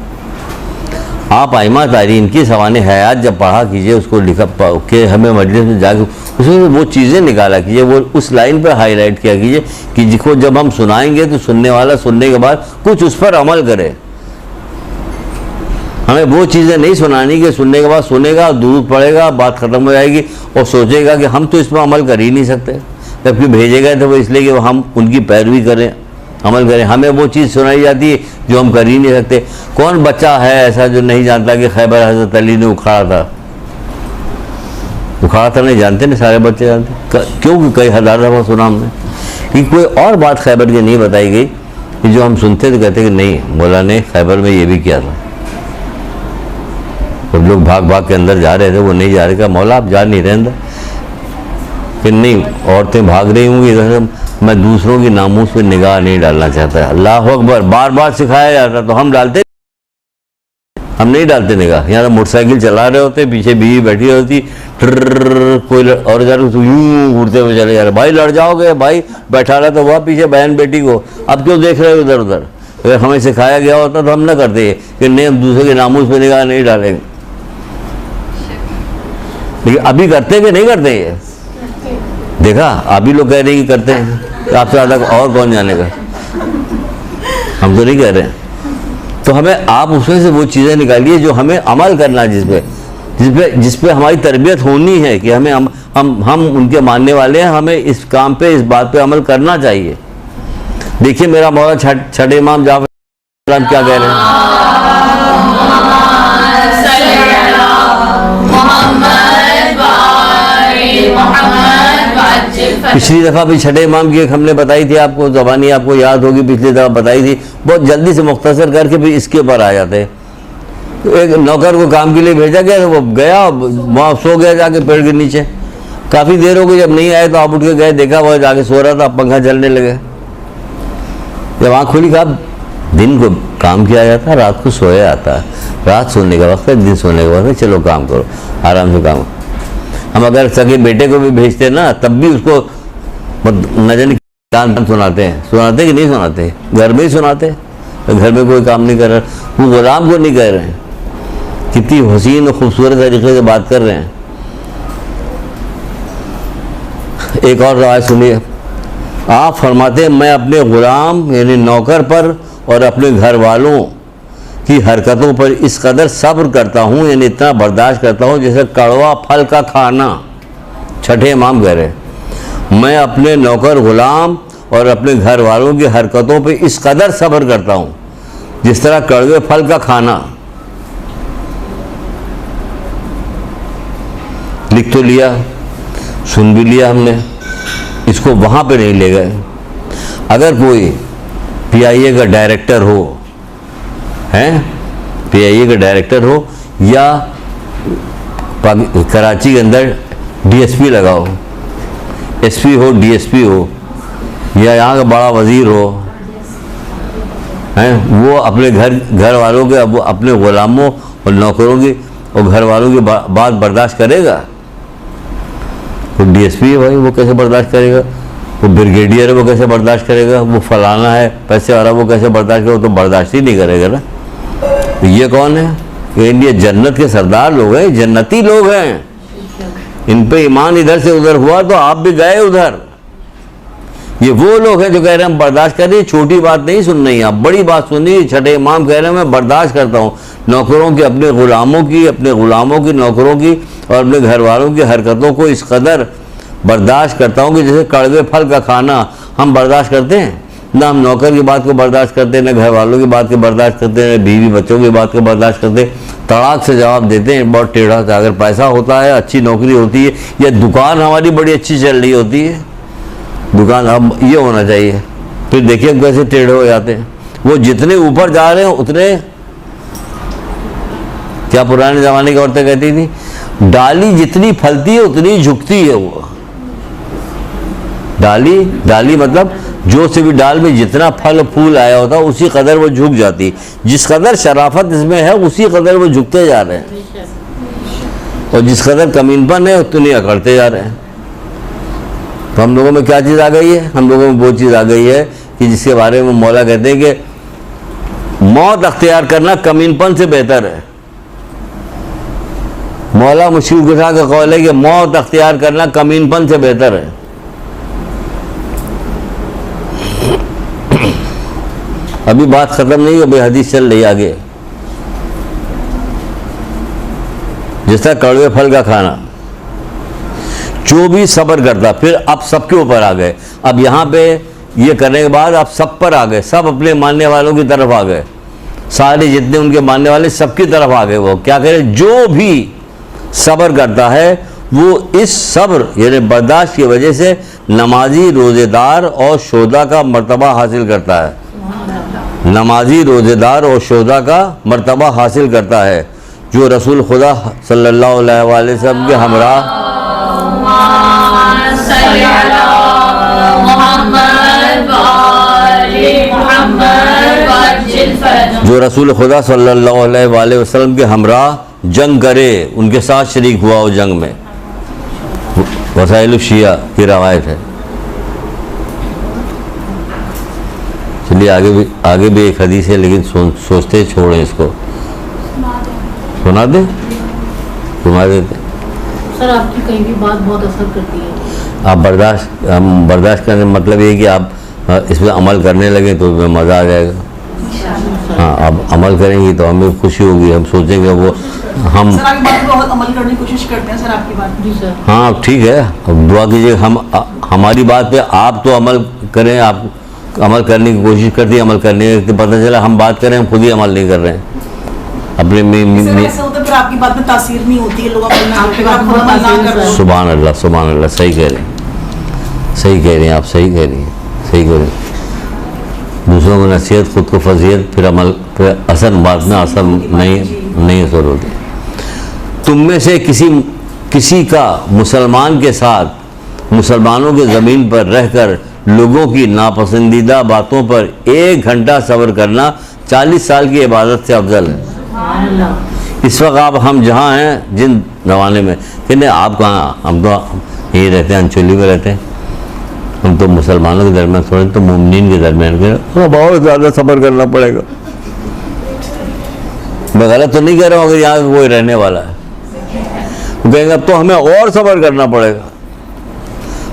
आप आइम्मा तारीन की सवाने हयात जब पढ़ा कीजिए, उसको लिखा के हमें मजलिस में जाकर उसमें वो चीज़ें निकाला कीजिए, वो उस लाइन पर हाईलाइट किया कीजिए कि जिसको जब हम सुनाएंगे तो सुनने वाला सुनने के बाद कुछ उस पर अमल करे। हमें वो चीज़ें नहीं सुनानी कि सुनने के बाद सुनेगा, दूर पड़ेगा, बात ख़त्म हो जाएगी और सोचेगा कि हम तो इस पर अमल कर ही नहीं सकते, जबकि भेजे गए थे वो इसलिए कि हम उनकी पैरवी करें, अमल करें। हमें वो चीज़ सुनाई जाती है जो हम कर ही नहीं सकते। कौन बच्चा है ऐसा जो नहीं जानता कि खैबर हज़रत अली ने उखाड़ा था? उखाड़ा था नहीं जानते, नहीं सारे बच्चे जानते। क्योंकि कई हज़ार दफ़ा सुना हमने कि कोई और बात खैबर की नहीं बताई गई कि जो हम सुनते तो कहते कि नहीं, मौला ने खैबर में ये भी किया था। जब लोग भाग भाग के अंदर जा रहे थे, वो नहीं जा रहे, कहा मौला आप जा नहीं रहे अंदर, कि नहीं औरतें भाग रही होंगी इधर, मैं दूसरों की नामूस पे निगाह नहीं डालना चाहता। अल्लाह अकबर, बार बार सिखाया जाता तो हम डालते, हम नहीं डालते निगाह। यहाँ तो मोटरसाइकिल चला रहे होते, पीछे बीवी बैठी होती, कोई और जा रहे तो यूं उड़ते हुए चले जा रहे, भाई लड़ जाओगे, भाई बैठा रहा तो वह पीछे बहन बेटी को, अब क्यों देख रहे हो इधर उधर? अगर हमें सिखाया गया होता तो हम ना करते कि नहीं हम दूसरे के नामूस पे निगाह नहीं डालेंगे। लेकिन अभी करते कि नहीं करते? ये देखा, आप ही लोग कह रहे हैं कि करते हैं, आपसे ज़्यादा और कौन जानेगा, हम तो नहीं कह रहे हैं। तो हमें आप उसमें से वो चीज़ें निकालिए जो हमें अमल करना, जिस पे हमारी तरबियत होनी है कि हमें हम उनके मानने वाले हैं, हमें इस काम पे, इस बात पे अमल करना चाहिए। देखिए मेरा मौला छठे इमाम जाफर क्या कह रहे हैं, पिछली दफ़ा भी छठे इमाम की एक हमने बताई थी आपको, ज़बानी आपको याद होगी, पिछली दफ़ा बताई थी, बहुत जल्दी से मुख्तसर करके भी इसके ऊपर आ जाते हैं। तो एक नौकर को काम के लिए भेजा गया तो वो गया, वहाँ सो गया जाके पेड़ के नीचे, काफ़ी देर हो गई, जब नहीं आए तो आप उठ के गए, देखा वह जाके सो रहा था, पंखा चलने लगे। जब आँख खुली, कहा दिन को काम किया जाता है, रात को सोया जाता है, रात सोने का वक्त है, दिन सोने का वक्त है, चलो काम करो, आराम से काम। हम अगर सगे बेटे को भी भेजते ना, तब भी उसको न जाने कान सुनाते कि नहीं सुनाते, घर में ही सुनाते, घर में कोई काम नहीं कर रहा, वो गुलाम को नहीं कह रहे हैं। कितनी हसीन और खूबसूरत तरीके से बात कर रहे हैं। एक और रवायत सुनिए, आप फरमाते हैं मैं अपने गुलाम यानी नौकर पर और अपने घर वालों की हरकतों पर इस कदर सब्र करता हूँ, यानी इतना बर्दाश्त करता हूँ जैसे कड़वा फल का खाना। छठे इमाम कह रहे मैं अपने नौकर गुलाम और अपने घर वालों की हरकतों पर इस कदर सब्र करता हूँ जिस तरह कड़वे फल का खाना। लिख तो लिया, सुन भी लिया हमने, इसको वहाँ पे नहीं ले गए। अगर कोई पीआईए का डायरेक्टर हो, हैं पीआईए का डायरेक्टर हो, या कराची के अंदर डीएसपी लगाओ, एसपी हो, डीएसपी हो, या यहाँ का बड़ा वजीर हो, हैं वो अपने घर वालों के, अपने गुलामों और नौकरों की और घर वालों की बात बर्दाश्त करेगा? वो डीएसपी है भाई, वो कैसे बर्दाश्त करेगा? वो ब्रिगेडियर है, वो कैसे बर्दाश्त करेगा? वो फलाना है पैसे वाला, वो कैसे बर्दाश्त करेगा? वो तो बर्दाश्त ही नहीं करेगा ना। तो ये कौन है? ये जन्नत के सरदार लोग हैं, जन्नती लोग हैं। इन पे ईमान इधर से उधर हुआ तो आप भी गए उधर। ये वो लोग हैं जो कह रहे हैं हम बर्दाश्त कर रहे हैं। छोटी बात नहीं सुननी, आप बड़ी बात सुनिए। छठे इमाम कह रहे हैं मैं बर्दाश्त करता हूँ नौकरों की, अपने गुलामों की, अपने गुलामों की, नौकरों की और अपने घर वालों की हरकतों को इस कदर बर्दाश्त करता हूँ कि जैसे कड़वे फल का खाना। हम बर्दाश्त करते हैं ना, हम नौकर की बात को बर्दाश्त करते हैं, ना घर वालों की बात को बर्दाश्त करते हैं, ना बीवी बच्चों की बात को बर्दाश्त करते हैं। तड़ाक से जवाब देते हैं, बहुत टेढ़ा सा। अगर पैसा होता है, अच्छी नौकरी होती है, या दुकान हमारी बड़ी अच्छी चल रही होती है, दुकान अब ये होना चाहिए, फिर देखिए कैसे टेढ़े हो जाते हैं। वो जितने ऊपर जा रहे हैं उतने, क्या पुराने ज़माने की औरतें कहती थी, डाली जितनी फलती है उतनी झुकती है। वो डाली मतलब जो से भी डाल में जितना फल फूल आया होता है उसी कदर वो झुक जाती। जिस कदर शराफत इसमें है उसी कदर वो झुकते जा रहे हैं, और जिस कदर कमीनपन है उतनी अकड़ते जा रहे हैं। तो हम लोगों में क्या चीज़ आ गई है? हम लोगों में वो चीज़ आ गई है कि जिसके बारे में मौला कहते हैं कि मौत अख्तियार करना कमीनपन से बेहतर है। मौला मुश्किल कुशा का कौल है कि मौत अख्तियार करना कमीनपन से बेहतर है। अभी बात खत्म नहीं, अभी हदीस चल रही आगे। जैसा कड़वे फल का खाना, जो भी सब्र करता, फिर अब सबके ऊपर आ गए। अब यहाँ पे ये करने के बाद अब सब पर आ गए, सब अपने मानने वालों की तरफ आ गए, सारे जितने उनके मानने वाले सबकी तरफ आ गए। वो क्या करें, जो भी सब्र करता है वो इस सब्र यानी बर्दाश्त की वजह से नमाजी, रोज़ेदार और शोदा का मर्तबा हासिल करता है। नमाजी, रोज़ेदार और शोदा का मर्तबा हासिल करता है, जो रसूल खुदा सल्लल्लाहु अलैहि वसल्लम के हमरा, जो रसूल खुदा सल्लल्लाहु अलैहि वसल्लम के हमरा जंग करे, उनके साथ शरीक हुआ हो जंग में। वसाइल शिया की रवायत है। चलिए आगे भी एक हदीस है, लेकिन सोचते छोड़ें इसको। सुना दे, सुना देते। सर आपकी कहीं भी बात बहुत असर करती है। आप हम बर्दाश्त करने का मतलब ये कि आप इस पर अमल करने लगे तो उसमें मज़ा आ जाएगा। हाँ, आप अमल करेंगी तो हमें खुशी होगी, हम सोचेंगे वो हम सर आपकी बात पर अमल करने की कोशिश करते हैं सर आपकी बात। जी सर। हाँ ठीक है, अब दुआ कीजिए हमारी बात पे आप तो अमल करें। आप अमल करने की कोशिश करती है, अमल करने के पता चला हम बात करें, हम खुद ही अमल नहीं कर रहे हैं अपने में। ऐसा होता है फिर आपकी बात में तासीर नहीं होती है, लोग अमल सुभान अल्लाह, सुभान अल्लाह। सही कह रहे हैं, सही कह रहे हैं आप, सही कह रही हैं, सही कह रहे हैं। दूसरों को नसीहत, खुद को फजीयत, फिर अमल, फिर असर बात में असर नहीं असर होती। तुम में से किसी का मुसलमान के साथ मुसलमानों की ज़मीन पर रहकर लोगों की नापसंदीदा बातों पर 1 घंटा सब्र करना 40 साल की इबादत से अफजल है। इस वक्त आप हम जहाँ हैं, जिन ज़माने में, कहते आप कहाँ, हम तो यहीं रहते हैं, अंचोली में रहते हैं, हम तो मुसलमानों के दरमियान थोड़े, तो मुमिनीन के दरमियान के बहुत ज़्यादा सब्र करना पड़ेगा। मैं गलत तो नहीं कह रहा हूँ, अगर यहाँ कोई रहने वाला है वो कहेंगे अब तो हमें और सब्र करना पड़ेगा।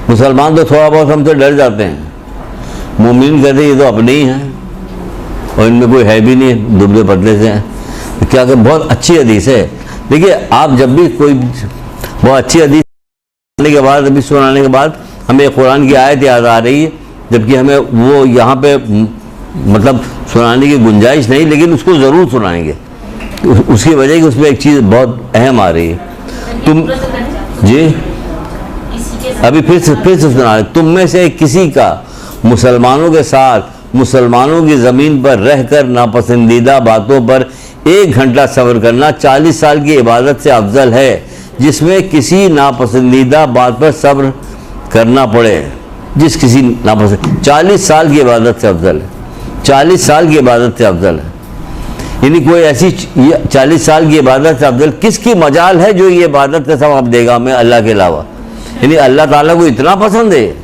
मुसलमान तो थोड़ा बहुत हमसे डर जाते हैं, मुमिन कहते ये तो अपने ही हैं और इनमें कोई है भी नहीं, दुबले पतले से हैं। तो क्या कि बहुत अच्छी हदीस है। देखिए आप जब भी कोई बहुत अच्छी हदीस सुनाने के बाद, अभी सुनाने के बाद हमें कुरान की आयत याद आ रही है, जबकि हमें वो यहाँ पे मतलब सुनाने की गुंजाइश नहीं, लेकिन उसको ज़रूर सुनाएंगे। उसकी वजह कि उसमें एक चीज़ बहुत अहम आ रही है। तुम जी अभी फिर से सुना, तुम में से किसी का मुसलमानों के साथ मुसलमानों की ज़मीन पर रहकर नापसंदीदा बातों पर 1 घंटा सब्र करना 40 साल की इबादत से अफजल है, जिसमें किसी नापसंदीदा बात पर सब्र करना पड़े। जिस किसी नापसंद 40 साल की इबादत से अफजल है, 40 साल की इबादत से अफजल है। यानी कोई ऐसी 40 साल की इबादत से अफजल किसकी मजाल है जो ये इबादत का सवाब देगा हमें अल्लाह के अलावा। यानी अल्लाह ताला को इतना पसंद है,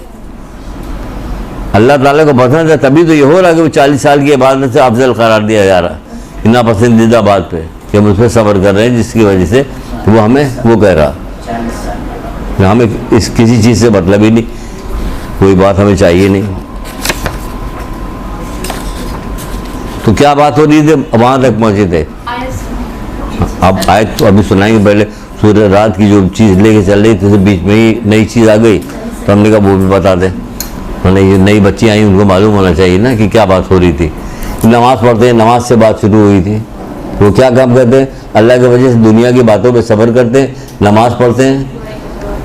अल्लाह ताला को पसंद है, तभी तो ये हो रहा है कि वो 40 साल की इबादत से अफजल करार दिया जा रहा है नापसंदीदा बात पे, कि हम उस पर सब्र कर रहे हैं, जिसकी वजह से वो हमें वो कह रहा। हमें इस किसी चीज़ से मतलब ही नहीं, कोई बात हमें चाहिए नहीं। तो क्या बात हो रही थी, वहाँ तक पहुँचे थे। अब आयत तो अभी सुनाएंगे, पहले सूर्य रात की जो चीज़ लेके चल रही थी, बीच में ही नई चीज़ आ गई, तो हमने कहा वो भी बता दें। मैंने ये नई बच्ची आई, उनको मालूम होना चाहिए ना कि क्या बात हो रही थी। नमाज़ पढ़ते हैं, नमाज से बात शुरू हुई थी। वो क्या काम करते हैं, अल्लाह की वजह से दुनिया की बातों पे सब्र करते हैं, नमाज पढ़ते हैं,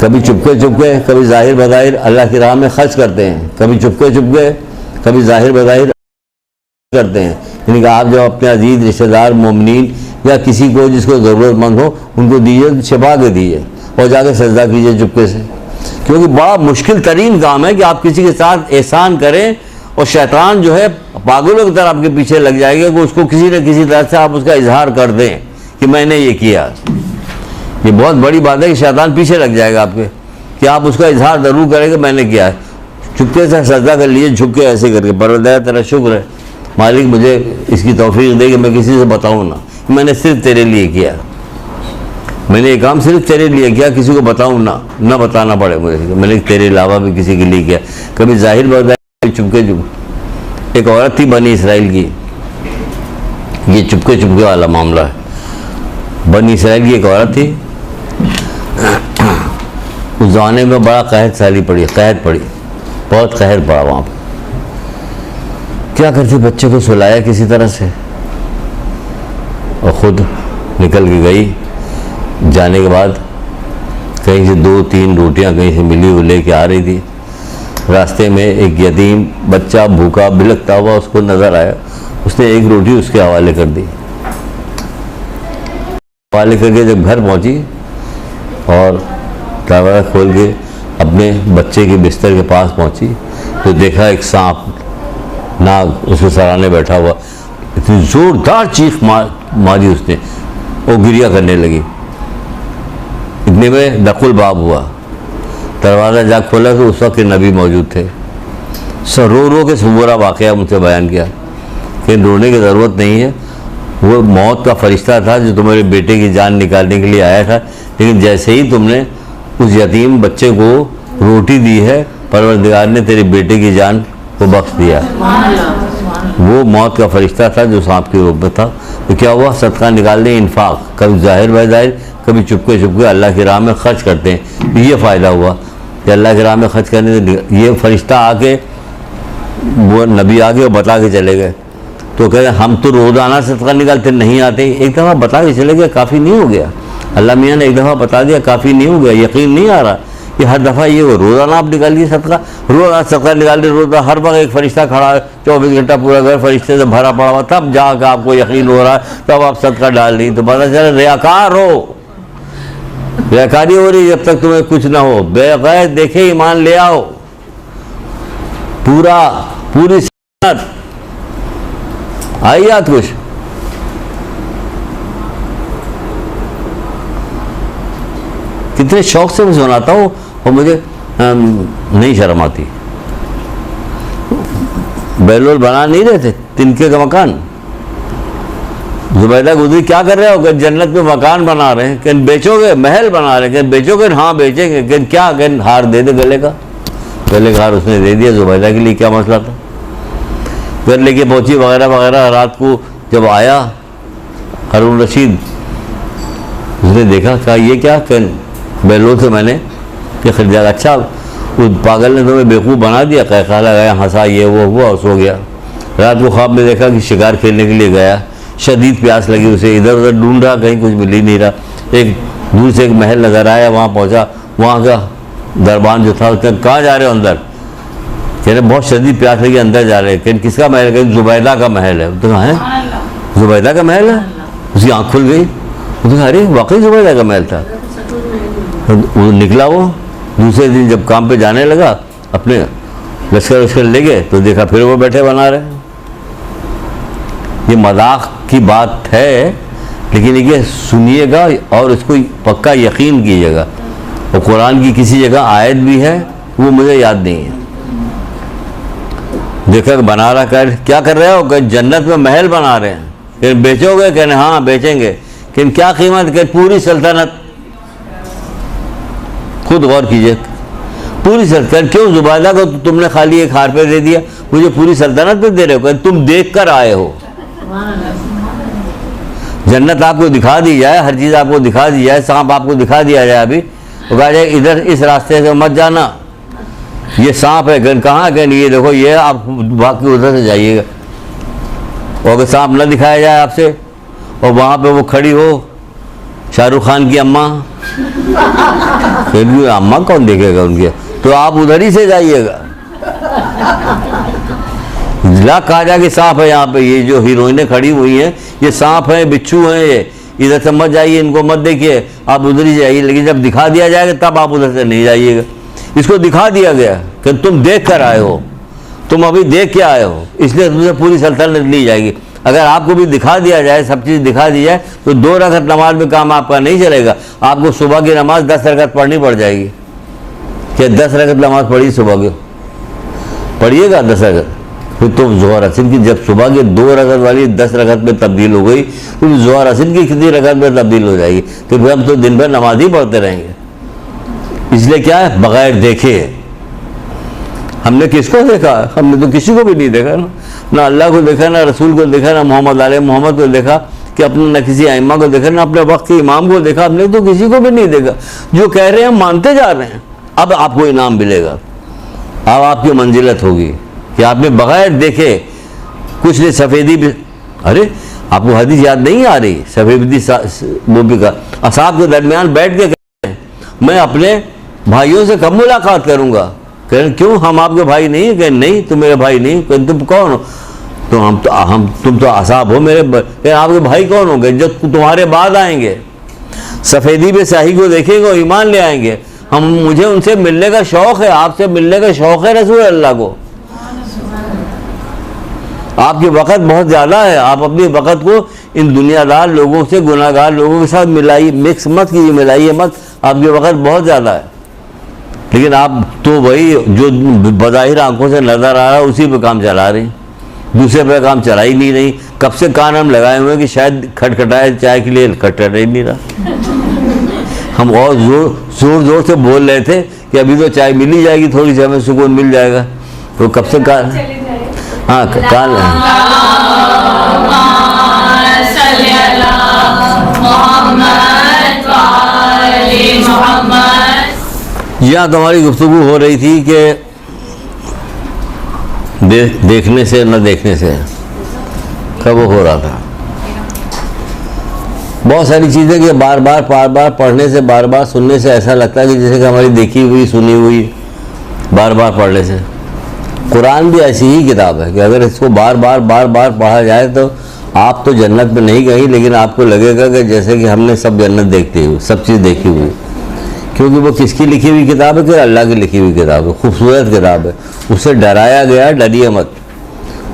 कभी चुपके कभी ज़ाहिर बज़ाहिर अल्लाह की राह में खर्च करते हैं, कभी चुपके कभी ज़ाहिर बज़ाहिर करते हैं। यानी कि आप जब अपने अजीज़ रिश्तेदार मोमिनीन या किसी को जिसको ज़रूरतमंद हो उनको दीजिए, छिपा के दीजिए और जाकर सजदा कीजिए चुपके से, क्योंकि बड़ा मुश्किल तरीन काम है कि आप किसी के साथ एहसान करें और शैतान जो है पागलों की तरह आपके पीछे लग जाएगा कि उसको किसी न किसी तरह से आप उसका इजहार कर दें कि मैंने ये किया। ये बहुत बड़ी बात है कि शैतान पीछे लग जाएगा आपके, कि आप उसका इजहार ज़रूर करेंगे मैंने किया है। चुपके से सजदा कर लिए, झुक के ऐसे करके, परवरदिगार तेरा शुक्र है मालिक, मुझे इसकी तौफीक दे कि मैं किसी से बताऊँ ना, मैंने सिर्फ तेरे लिए किया, मैंने ये काम सिर्फ तेरे लिए किया, किसी को बताऊँ ना बताना पड़े मुझे, मैंने तेरे अलावा भी किसी के लिए किया। कभी जाहिर बताया, चुपके चुप। एक औरत थी बनी इसराइल की, ये चुपके चुपके वाला मामला है। बनी इसराइल की एक औरत थी, उस ज़माने में बड़ा कहत पड़ी, बहुत कहर पड़ा वहाँ पर। क्या करती, बच्चे को सुलाया किसी तरह से और ख़ुद निकल के गई। जाने के बाद कहीं से 2-3 रोटियां कहीं से मिली, वो लेके आ रही थी। रास्ते में एक यतीम बच्चा भूखा बिलखता हुआ उसको नज़र आया, उसने एक रोटी उसके हवाले कर दी। हवाले करके जब घर पहुंची और दरवाज़ा खोल के अपने बच्चे के बिस्तर के पास पहुंची तो देखा एक सांप नाग उसके सराहने बैठा हुआ। इतनी ज़ोरदार चीख मारी उसने, वो गिरिया करने लगी। इतने में दखुल बाब हुआ, दरवाज़ा जा खोला तो उस वक्त नबी मौजूद थे। सब रो के पूरा वाक़या मुझसे बयान किया कि रोने की ज़रूरत नहीं है, वो मौत का फरिश्ता था जो तुम्हारे बेटे की जान निकालने के लिए आया था, लेकिन जैसे ही तुमने उस यतीम बच्चे को रोटी दी है, परवरदिगार ने तेरे बेटे की जान को बख्श दिया। वो मौत का फरिश्ता था जो सांप के रूप में था। तो क्या हुआ, सदका निकालने, इन्फाक, कभी जाहिर बाहिर, कभी चुपके चुपके अल्लाह की राह में खर्च करते हैं। तो ये फ़ायदा हुआ कि अल्लाह की राह में खर्च करने से ये फरिश्ता आके, वो नबी आके और बता के चले गए। तो कह रहे हम तो रोज़ाना सदका निकालते, नहीं आते, एक दफ़ा बता के चले गए, काफ़ी नहीं हो गया। अल्लाह मियाँ ने एक दफ़ा बता दिया, काफ़ी नहीं हो गया, यकीन नहीं आ रहा कि हर दफ़ा ये हो। रोज़ाना आप निकालिए सदका, रोज़ाना सदका निकालिए, रोज़ाना हर वक्त एक फ़रिश्ता खड़ा है, 24 घंटा पूरा घर फरिश्ते से भरा पड़ा हुआ, तब जाकर आपको यकीन हो रहा है, तब आप सदका डाल रही। तो पता चला रियाकार हो, रियाकारी हो रही जब तक तुम्हें कुछ ना हो। बेगैर देखे ईमान ले आओ, पूरी सनत आई याद कुछ। कितने शौक से मैं सुनाता हूँ और मुझे नहीं शर्म आती। बैलोल बना नहीं रहे थे तिनके का मकान, जुबैदा गुजरी क्या कर रहे हो, कि जन्नत में मकान बना रहे हैं, कि बेचोगे, महल बना रहे हैं, कि बेचोगे, हाँ बेचेंगे, कि क्या, कि हार दे दे गले का हार उसने दे दिया। जुबैदा के लिए क्या मसला था, फिर लेके पहुंची वगैरह वगैरह। रात को जब आया हारून रशीद, उसने देखा, कहा ये क्या, बैलोल से मैंने ये खरीदा। अच्छा, उस पागल ने तुम्हें बेवकूफ़ बना दिया, कह लगाया, हंसा, ये वो हुआ और सो गया। रात को ख्वाब में देखा कि शिकार खेलने के लिए गया, शदीद प्यास लगी उसे, इधर उधर ढूंढ रहा, कहीं कुछ मिल ही नहीं रहा। एक दूर से एक महल नज़र आया, वहाँ पहुँचा, वहाँ का दरबान जो था उसने, कहाँ जा रहे हो, अंदर। कह रहे बहुत शदीद प्यास लगी, अंदर जा रहे हैं। कहीं किसका महल है, कहीं जुबैदा का महल है। तो कहाँ है, जुबैदा का महल है। उसकी आँख खुल गई, उसने अरे वाकई जुबैदा का महल था। वो निकला, वो दूसरे दिन जब काम पे जाने लगा, अपने लश्कर ले गए तो देखा फिर वो बैठे बना रहे। ये मजाक की बात है, लेकिन ये सुनिएगा और इसको पक्का यकीन कीजिएगा। और कुरान की किसी जगह आयत भी है, वो मुझे याद नहीं है। देखा कि बना रहा, कर क्या कर रहे हो, कि जन्नत में महल बना रहे हैं, फिर बेचोगे, कहने हाँ बेचेंगे, लेकिन क्या कीमत, कि पूरी सल्तनत। खुद गौर कीजिए, पूरी सल्तनत। क्यों जुबैदा को तुमने खाली एक हार पे दे दिया, मुझे पूरी सल्तनत पे दे रहे हो, तुम देख कर आए हो। जन्नत आपको दिखा दी जाए, हर चीज़ आपको दिखा दी जाए, सांप आपको दिखा दिया जाए, अभी तो कहा जाए इधर इस रास्ते से मत जाना, ये सांप है, गन कहाँ है, ये देखो, ये आप भाग के उधर से जाइएगा। और अगर सांप न दिखाया जाए आपसे और वहाँ पे वो खड़ी हो शाहरुख खान की अम्मा, फिर भी अम्मा कौन देखेगा उनके, तो आप उधर ही से जाइएगा। ला कहा जाए कि सांप है यहाँ पे, ये जो हीरोइनें खड़ी हुई हैं ये सांप है, बिच्छू हैं, ये इधर से मत जाइए, इनको मत देखिए, आप उधर ही जाइए। लेकिन जब दिखा दिया जाएगा तब आप उधर से नहीं जाइएगा। इसको दिखा दिया गया कि तुम देख कर आए हो, तुम अभी देख के आए हो, इसलिए तुमसे पूरी सल्तनत ली जाएगी। अगर आपको भी दिखा दिया जाए, सब चीज़ दिखा दी जाए, तो 2 रकअत नमाज में काम आपका नहीं चलेगा। आपको सुबह की नमाज 10 रकअत पढ़नी पड़ जाएगी, कि 10 रकअत नमाज पढ़ी सुबह की, पढ़िएगा 10 रकत, फिर तो ज़ोहर असर की जब सुबह के 2 रकत वाली 10 रकत में तब्दील हो गई, तो ज़ोहर असर की कितनी रकत में तब्दील हो जाएगी? तो फिर हम तो दिन भर नमाज ही पढ़ते रहेंगे। इसलिए क्या है, बगैर देखे। हमने किसको देखा? हमने तो किसी को भी नहीं देखा ना अल्लाह को देखा, ना रसूल को देखा, ना मोहम्मद आले मोहम्मद को देखा कि अपने, न किसी आइम्मा को देखा, ना अपने वक्त के इमाम को देखा। हमने तो किसी को भी नहीं देखा। जो कह रहे हैं मानते जा रहे हैं। अब आपको इनाम मिलेगा, अब आपकी मंजिलत होगी कि आपने बगैर देखे कुछ ने सफ़ेदी भी। अरे आपको हदीस याद नहीं आ रही? सफ़ेदी मूवी का असाब के दरमियान बैठ के कहते हैं, मैं अपने भाइयों से कब मुलाकात करूँगा? कह रहे क्यों, हम आपके भाई नहीं? कह नहीं, तुम मेरे भाई नहीं। कह तुम कौन हो? तो तुम तो असाब हो मेरे। कह आपके भाई कौन होंगे? जो तुम्हारे बाद आएंगे, सफ़ेदी पे शाही को देखेंगे और ईमान ले आएंगे। मुझे उनसे मिलने का शौक़ है, आपसे मिलने का शौक़ है रसूल अल्लाह को। आपकी वक़्त बहुत ज़्यादा है, आप अपनी वक़्त को इन दुनियादार लोगों से, गुनाहगार लोगों के साथ मिलाइए, मिक्स मत कीजिए, मिलाइए मत। आपकी वक़्त बहुत ज़्यादा है, लेकिन आप तो वही जो बज़ाहिर आंखों से नज़र आ रहा है उसी पे काम चला रही, दूसरे पे काम चला ही नहीं रही। कब से कान हम लगाए हुए हैं कि शायद खटखटाए चाय के लिए, खटखट ही नहीं रहा। हम और जोर जोर से बोल रहे थे कि अभी तो चाय मिल ही जाएगी, थोड़ी सी हमें सुकून मिल जाएगा। तो कब से कान, हाँ कान, यहाँ तुम्हारी गुफ्तगू हो रही थी कि देखने से न देखने से, कब वो हो रहा था? बहुत सारी चीज़ें कि बार बार पढ़ने से, बार बार सुनने से ऐसा लगता है कि जैसे कि हमारी देखी हुई सुनी हुई, बार बार पढ़ने से। कुरान भी ऐसी ही किताब है कि अगर इसको बार बार पढ़ा जाए तो आप तो जन्नत में नहीं गई, लेकिन आपको लगेगा कि जैसे कि हमने सब जन्नत देखती हुई, सब चीज़ देखी हुई। क्योंकि वो किसकी लिखी हुई किताब है? कि अल्लाह की लिखी हुई किताब है, खूबसूरत किताब है। उससे डराया गया, डरिए मत।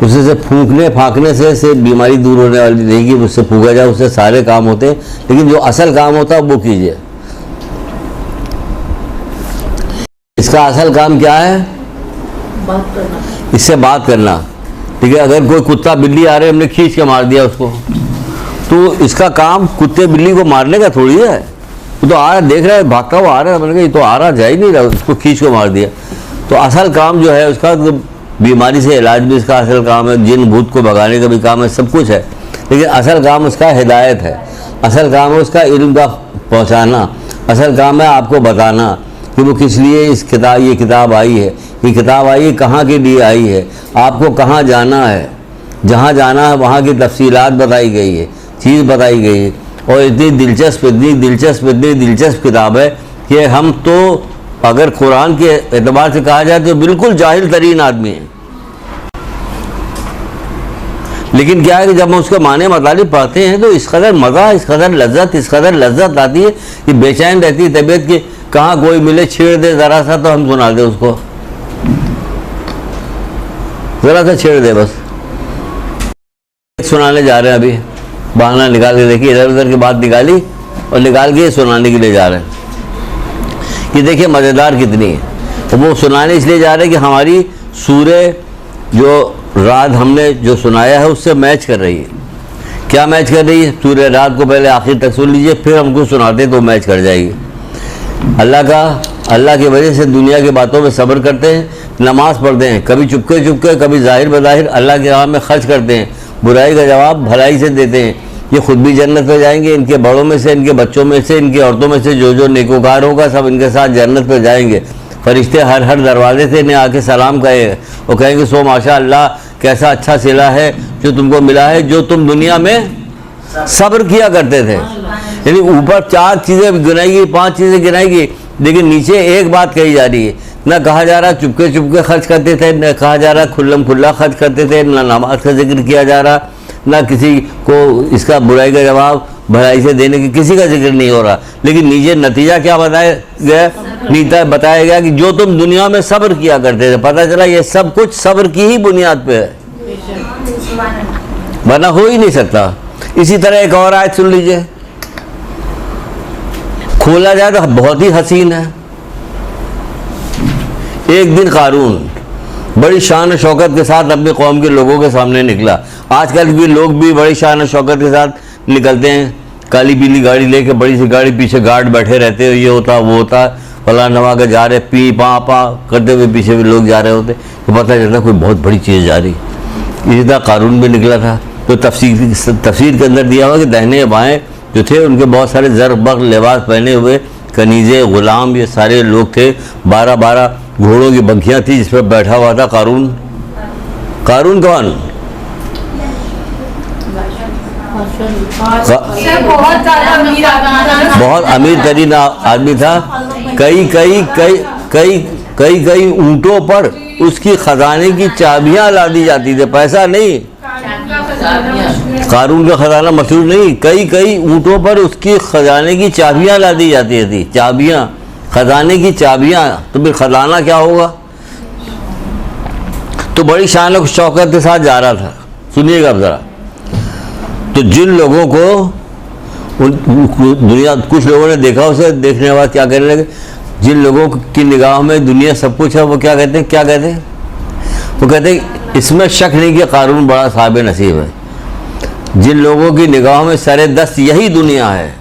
उससे से फूंकने फाँकने से बीमारी दूर होने वाली नहीं, कि उससे फूका जाए, उससे सारे काम होते हैं, लेकिन जो असल काम होता है वो कीजिए। इसका असल काम क्या है? बात करना, इससे बात करना। ठीक है, अगर कोई कुत्ता बिल्ली आ रहे, हमने खींच के मार दिया उसको, तो इसका काम कुत्ते बिल्ली को मारने का थोड़ी है। वो तो आ रहा, देख रहा है, भागता हुआ आ रहा है, मैंने कहा ये तो आ रहा, जा ही नहीं रहा, उसको खींच को मार दिया। तो असल काम जो है उसका, तो बीमारी से इलाज भी इसका असल काम है, जिन भूत को भगाने का भी काम है, सब कुछ है। लेकिन असल काम उसका हिदायत है, असल काम है उसका इल्म का पहुँचाना, असल काम है आपको बताना कि वो किस लिए ये किताब आई है, ये किताब आई है कहाँ के लिए आई है, आपको कहाँ जाना है, जहाँ जाना है वहाँ की तफसीलात बताई गई है, चीज़ बताई गई है। और इतनी दिलचस्प किताब है कि हम तो अगर कुरान के एतबार से कहा जाए तो बिल्कुल जाहिल तरीन आदमी हैं। लेकिन क्या है कि जब हम उसके माने मतलब पढ़ते हैं तो इस कदर मज़ा, इस कदर लज्जत आती है कि बेचैन रहती है तबीयत की, कहाँ कोई मिले छेड़ दे ज़रा सा तो हम सुना दे उसको, ज़रा सा छेड़ दे बस। सुनाने जा रहे हैं, अभी बहाना निकाल के देखिए, इधर उधर की बात निकाली और निकाल के सुनाने के लिए जा रहे हैं कि देखिए मज़ेदार कितनी है। तो वो सुनाने इसलिए जा रहे हैं कि हमारी सूरह जो रात हमने जो सुनाया है उससे मैच कर रही है। क्या मैच कर रही है? सूरह रात को पहले आखिर तक सुन लीजिए, फिर हमको सुनाते तो मैच कर जाएगी। अल्लाह की वजह से दुनिया की बातों में सब्र करते हैं, नमाज़ पढ़ते हैं, कभी चुपके कभी ज़ाहिर बज़ाहिर अल्लाह के राह में खर्च करते हैं, बुराई का जवाब भलाई से देते हैं। ये खुद भी जन्नत में जाएंगे, इनके बड़ों में से, इनके बच्चों में से, इनकी औरतों में से जो नेकोकार होगा सब इनके साथ जन्नत में जाएंगे। फरिश्ते हर दरवाजे से इन्हें आके सलाम कहेंगे और कहेंगे सो माशा अल्लाह, कैसा अच्छा सिला है जो तुमको मिला है, जो तुम दुनिया में सब्र किया करते थे। यानी ऊपर 4 चीज़ें गिनाएगी, 5 चीज़ें गिनाएगी, लेकिन नीचे एक बात कही जा रही है। ना कहा जा रहा चुपके खर्च करते थे, न कहा जा रहा खुल्ला खर्च करते थे, ना नमाज का जिक्र किया जा रहा, ना किसी को इसका बुराई का जवाब भलाई से देने की किसी का जिक्र नहीं हो रहा। लेकिन नीचे नतीजा क्या बताया गया? बताया गया कि जो तुम दुनिया में सब्र किया करते थे। पता चला ये सब कुछ सब्र की ही बुनियाद पे है, वरना हो ही नहीं सकता। इसी तरह एक और आयत सुन लीजिए, खोला जाए तो बहुत ही हसीन है। एक दिन कारून बड़ी शान और शौकत के साथ अपने कौम के लोगों के सामने निकला। आजकल भी लोग भी बड़ी शान और शौकत के साथ निकलते हैं, काली पीली गाड़ी लेके, बड़ी सी गाड़ी, पीछे गार्ड बैठे रहते हैं, ये होता वो होता, फला नवा के जा रहे, पी पा पा करते हुए पीछे भी लोग जा रहे होते, तो पता चलता कोई बहुत बड़ी चीज़ जा रही। इसी तरह कारून भी निकला था, तो तफसीर के अंदर दिया हुआ कि दाहिने बाएँ जो थे उनके बहुत सारे ज़र बग लिबास पहने हुए कनीज़े ग़ुलाम ये सारे लोग थे। 12 घोड़ों की बंकियाँ थी जिस पर बैठा हुआ था कारून। कारून कौन? बहुत अमीर तरीन आदमी था। कई ऊँटों पर उसकी खजाने की चाबियाँ ला दी जाती थी, पैसा नहीं। कारून का खजाना मशहूर नहीं, कई ऊँटों पर उसकी खजाने की चाबियाँ ला दी जाती थी। चाबियाँ, खजाने की चाबियाँ, तो फिर खजाना क्या होगा? तो बड़ी शान और शौकत के साथ जा रहा था। सुनिएगा अब ज़रा। तो जिन लोगों को दुनिया, कुछ लोगों ने देखा उसे, देखने के बाद क्या कहने लगे, जिन लोगों की निगाह में दुनिया सब कुछ है, वो क्या कहते हैं? वो कहते हैं इसमें शक नहीं कि कारून बड़ा साहिब नसीब है। जिन लोगों की निगाह में सरे दस्त यही दुनिया है,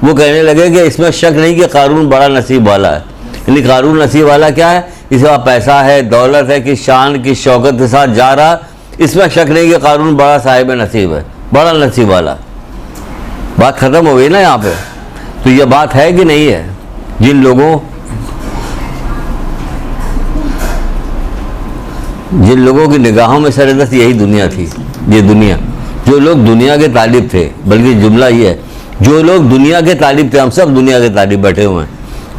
वो कहने लगे कि इसमें शक नहीं कि कारून बड़ा नसीब वाला है। यानी कारून नसीब वाला क्या है? इसके पास पैसा है, दौलत है, कि शान की शौकत के साथ जा रहा, इसमें शक नहीं कि कारून बड़ा साहिब नसीब है, बड़ा नसीब वाला। बात ख़त्म हो गई ना यहाँ पे। तो ये बात है कि नहीं है? जिन लोगों की निगाहों में सरदस्त यही दुनिया थी, ये दुनिया, जो लोग दुनिया के तालिब थे, बल्कि जुमला ये है, जो लोग दुनिया के तालिब थे, हम सब दुनिया के तालिब बैठे हुए हैं,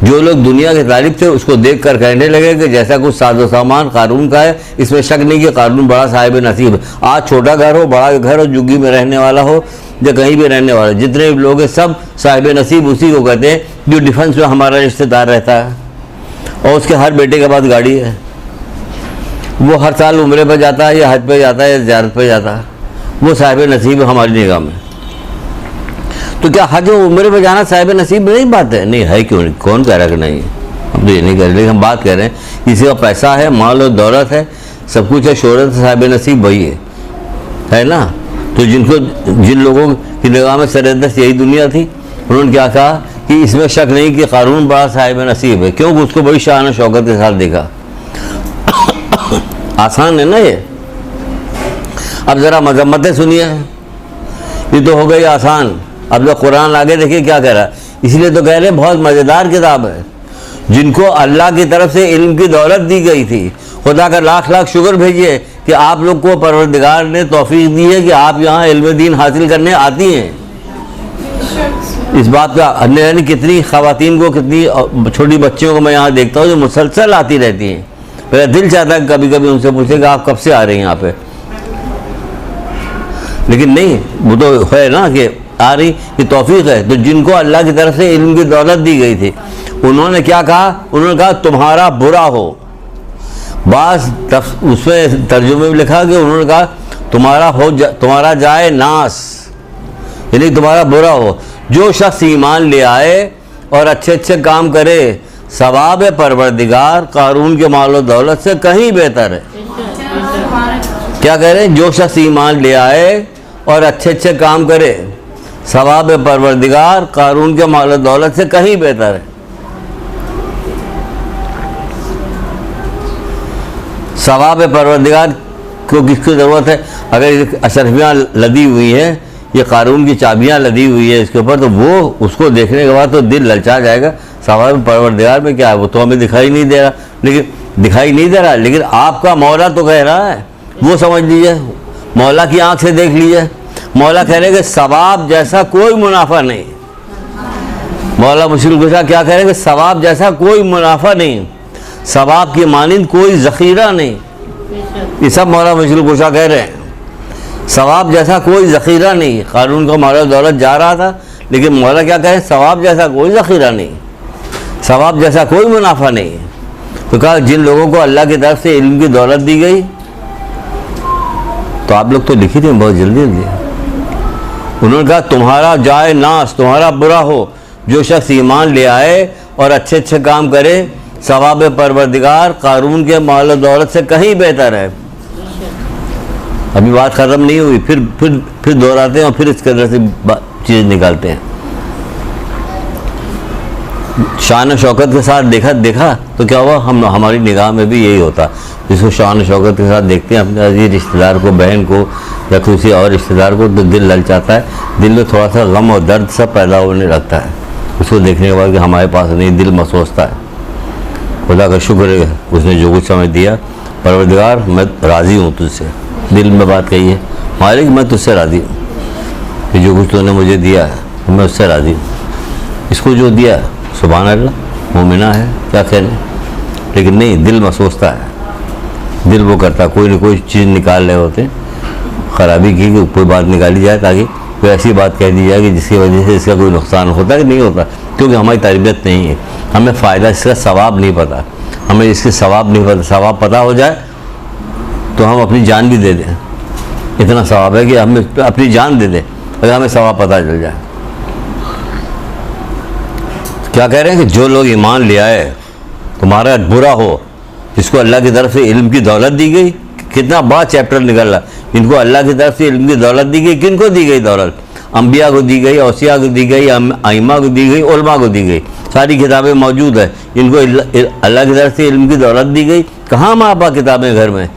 जो लोग दुनिया के तालिब थे उसको देख कर कहने लगे कि जैसा कुछ साजो सामान कारून का है, इसमें शक नहीं कि कारून बड़ा साहिब नसीब है। आज छोटा घर हो, बड़ा घर हो, झुग्गी में रहने वाला हो या कहीं भी रहने वाला, जितने भी लोग हैं सब साहिब नसीब उसी को कहते हैं जो डिफेंस में हमारा रिश्तेदार रहता है और उसके हर बेटे के पास गाड़ी है, वो हर साल उम्रे पर जाता है या हज पे जाता है या ज़ियारत पे जाता है, वो साहिब नसीब है हमारी निगाह में। तो क्या हज उम्रे पर जाना साहिब नसीब नहीं बात है? नहीं है, क्यों नहीं? कौन कह रहा है कि नहीं? हम तो ये नहीं कह रहे, लेकिन हम बात कर रहे हैं किसी का पैसा है, माल और दौलत है, सब कुछ है, शोहरत, साहिब नसीब वही है ना। तो जिन लोगों की निगाह में सरदस्त यही दुनिया थी, उन्होंने क्या कहा कि इसमें शक नहीं कि कारून बड़ा साहिब नसीब है, क्योंकि उसको बड़ी शान और शौकत के साथ देखा। आसान है ना ये। अब ज़रा मजम्मतें सुनिए, ये तो हो गई आसान। अब जो कुरान आगे देखिए क्या कह रहा है, इसलिए तो कह रहे बहुत मज़ेदार किताब है। जिनको अल्लाह की तरफ से इल्म की दौलत दी गई थी, खुदा का लाख लाख शुक्र भेजिए कि आप लोग को परवरदिगार ने तौफीक दी है कि आप यहाँ इल्म दीन हासिल करने आती हैं। इस बात का अन्य यानी कितनी ख़वातीन को, कितनी छोटी बच्चियों को मैं यहाँ देखता हूँ जो मुसलसल आती रहती हैं। मेरा दिल चाहता है कभी कभी उनसे पूछे कि आप कब से आ रही हैं यहाँ पे, लेकिन नहीं, वो तो है ना कि आ रही, ये तौफीक है। तो जिनको अल्लाह की तरफ से इल्म की दौलत दी गई थी, उन्होंने क्या कहा? उन्होंने कहा तुम्हारा बुरा हो। उसमें तर्जुमे में लिखा कि उन्होंने कहा तुम्हारा जाए नास, यानी तुम्हारा बुरा हो। जो शख्स ईमान ले आए और अच्छे अच्छे काम करे, सवाब परवरदिगार कारून के माल और दौलत से कहीं बेहतर है। क्या कह रहे हैं? जो शख्स ईमान ले आए और अच्छे अच्छे काम करे, सवाब परवरदिगार कारून के माल और दौलत से कहीं बेहतर है। सवाब परवरदिगार को किसकी ज़रूरत है? अगर अशरफियाँ लदी हुई हैं, ये कारून की चाबियाँ लदी हुई है इसके ऊपर, तो वो उसको देखने के बाद तो दिल ललचा जाएगा। सवाब परवरदिगार में क्या है? वो तो हमें दिखाई नहीं दे रहा, लेकिन आपका मौला तो कह रहा है, वो समझ लीजिए, मौला की आंख से देख लीजिए। मौला कह रहे हैं कि सवाब जैसा कोई मुनाफा नहीं। मौला मुश्किल कुशा क्या कह रहे हैं कि सवाब जैसा कोई मुनाफा नहीं, सवाब की मानिंद कोई ज़ख़ीरा नहीं। ये सब मौला मुश्किल कुशा कह रहे हैं, सवाब जैसा कोई ज़ख़ीरा नहीं। कारून का माल दौलत जा रहा था, लेकिन मौला क्या कहे? सवाब जैसा कोई ज़ख़ीरा नहीं, सवाब जैसा कोई मुनाफा नहीं। तो कहा जिन लोगों को अल्लाह की तरफ से इल्म की दौलत दी गई, तो आप लोग तो लिखी थी बहुत जल्दी। उन्होंने कहा तुम्हारा जाए नास, तुम्हारा बुरा हो। जो शख्स ईमान ले आए और अच्छे अच्छे काम करे, सवाब परवरदिगार कारून के माल और दौलत से कहीं बेहतर है। अभी बात ख़त्म नहीं हुई, फिर दोहराते हैं और फिर इसके अंदर से चीज़ निकालते हैं। शान शौकत के साथ देखा तो क्या हुआ, हमारी निगाह में भी यही होता। जिसको शान शौकत के साथ देखते हैं अपने अजीज रिश्तेदार को, बहन को या किसी और रिश्तेदार को, तो दिल ललचाता है, दिल में थोड़ा सा गम और दर्द सब पैदा होने लगता है उसको देखने के बाद कि हमारे पास नहीं, दिल महसूसता है। खुदा का शुक्र है उसने जो कुछ समझ दिया। परवरदिगार मैं राज़ी हूँ तुझसे, दिल में बात कही है, मालिक मैं तुझसे राज़ी हूँ कि जो कुछ तूने मुझे दिया है मैं उससे राज़ी हूँ। इसको जो दिया सुभान अल्लाह, मोमिना है, क्या कहने, लेकिन नहीं, दिल महसूसता है, दिल वो करता, कोई ना कोई चीज़ निकाल रहे होते हैं, ख़राबी की कोई बात निकाली जाए ताकि कोई ऐसी बात कह दी जाए कि जिसकी वजह से इसका कोई नुकसान होता है कि नहीं होता, क्योंकि हमारी तरबियत नहीं है, हमें फ़ायदा इसका सवाब नहीं पता, हमें इसके सवाब नहीं पता। सवाब पता हो जाए तो हम अपनी जान भी दे दें, इतना सवाब है कि हमें अपनी जान दे दें अगर हमें सवाब पता चल जाए। क्या कह रहे हैं कि जो लोग ईमान ले आए, तुम्हारा बुरा हो, जिसको अल्लाह की तरफ से इल्म की दौलत दी गई, कितना बड़ा चैप्टर निकल रहा, इनको अल्लाह की तरफ से इल्म की दौलत दी गई। किनको दी गई दौलत? अम्बिया को दी गई, औसिया को दी गई, आइमा को दी गई, उलमा को दी गई, सारी किताबें मौजूद है। इनको अल्लाह की तरफ से इल्म की दौलत दी गई। कहाँ माँ बाप किताबें घर में?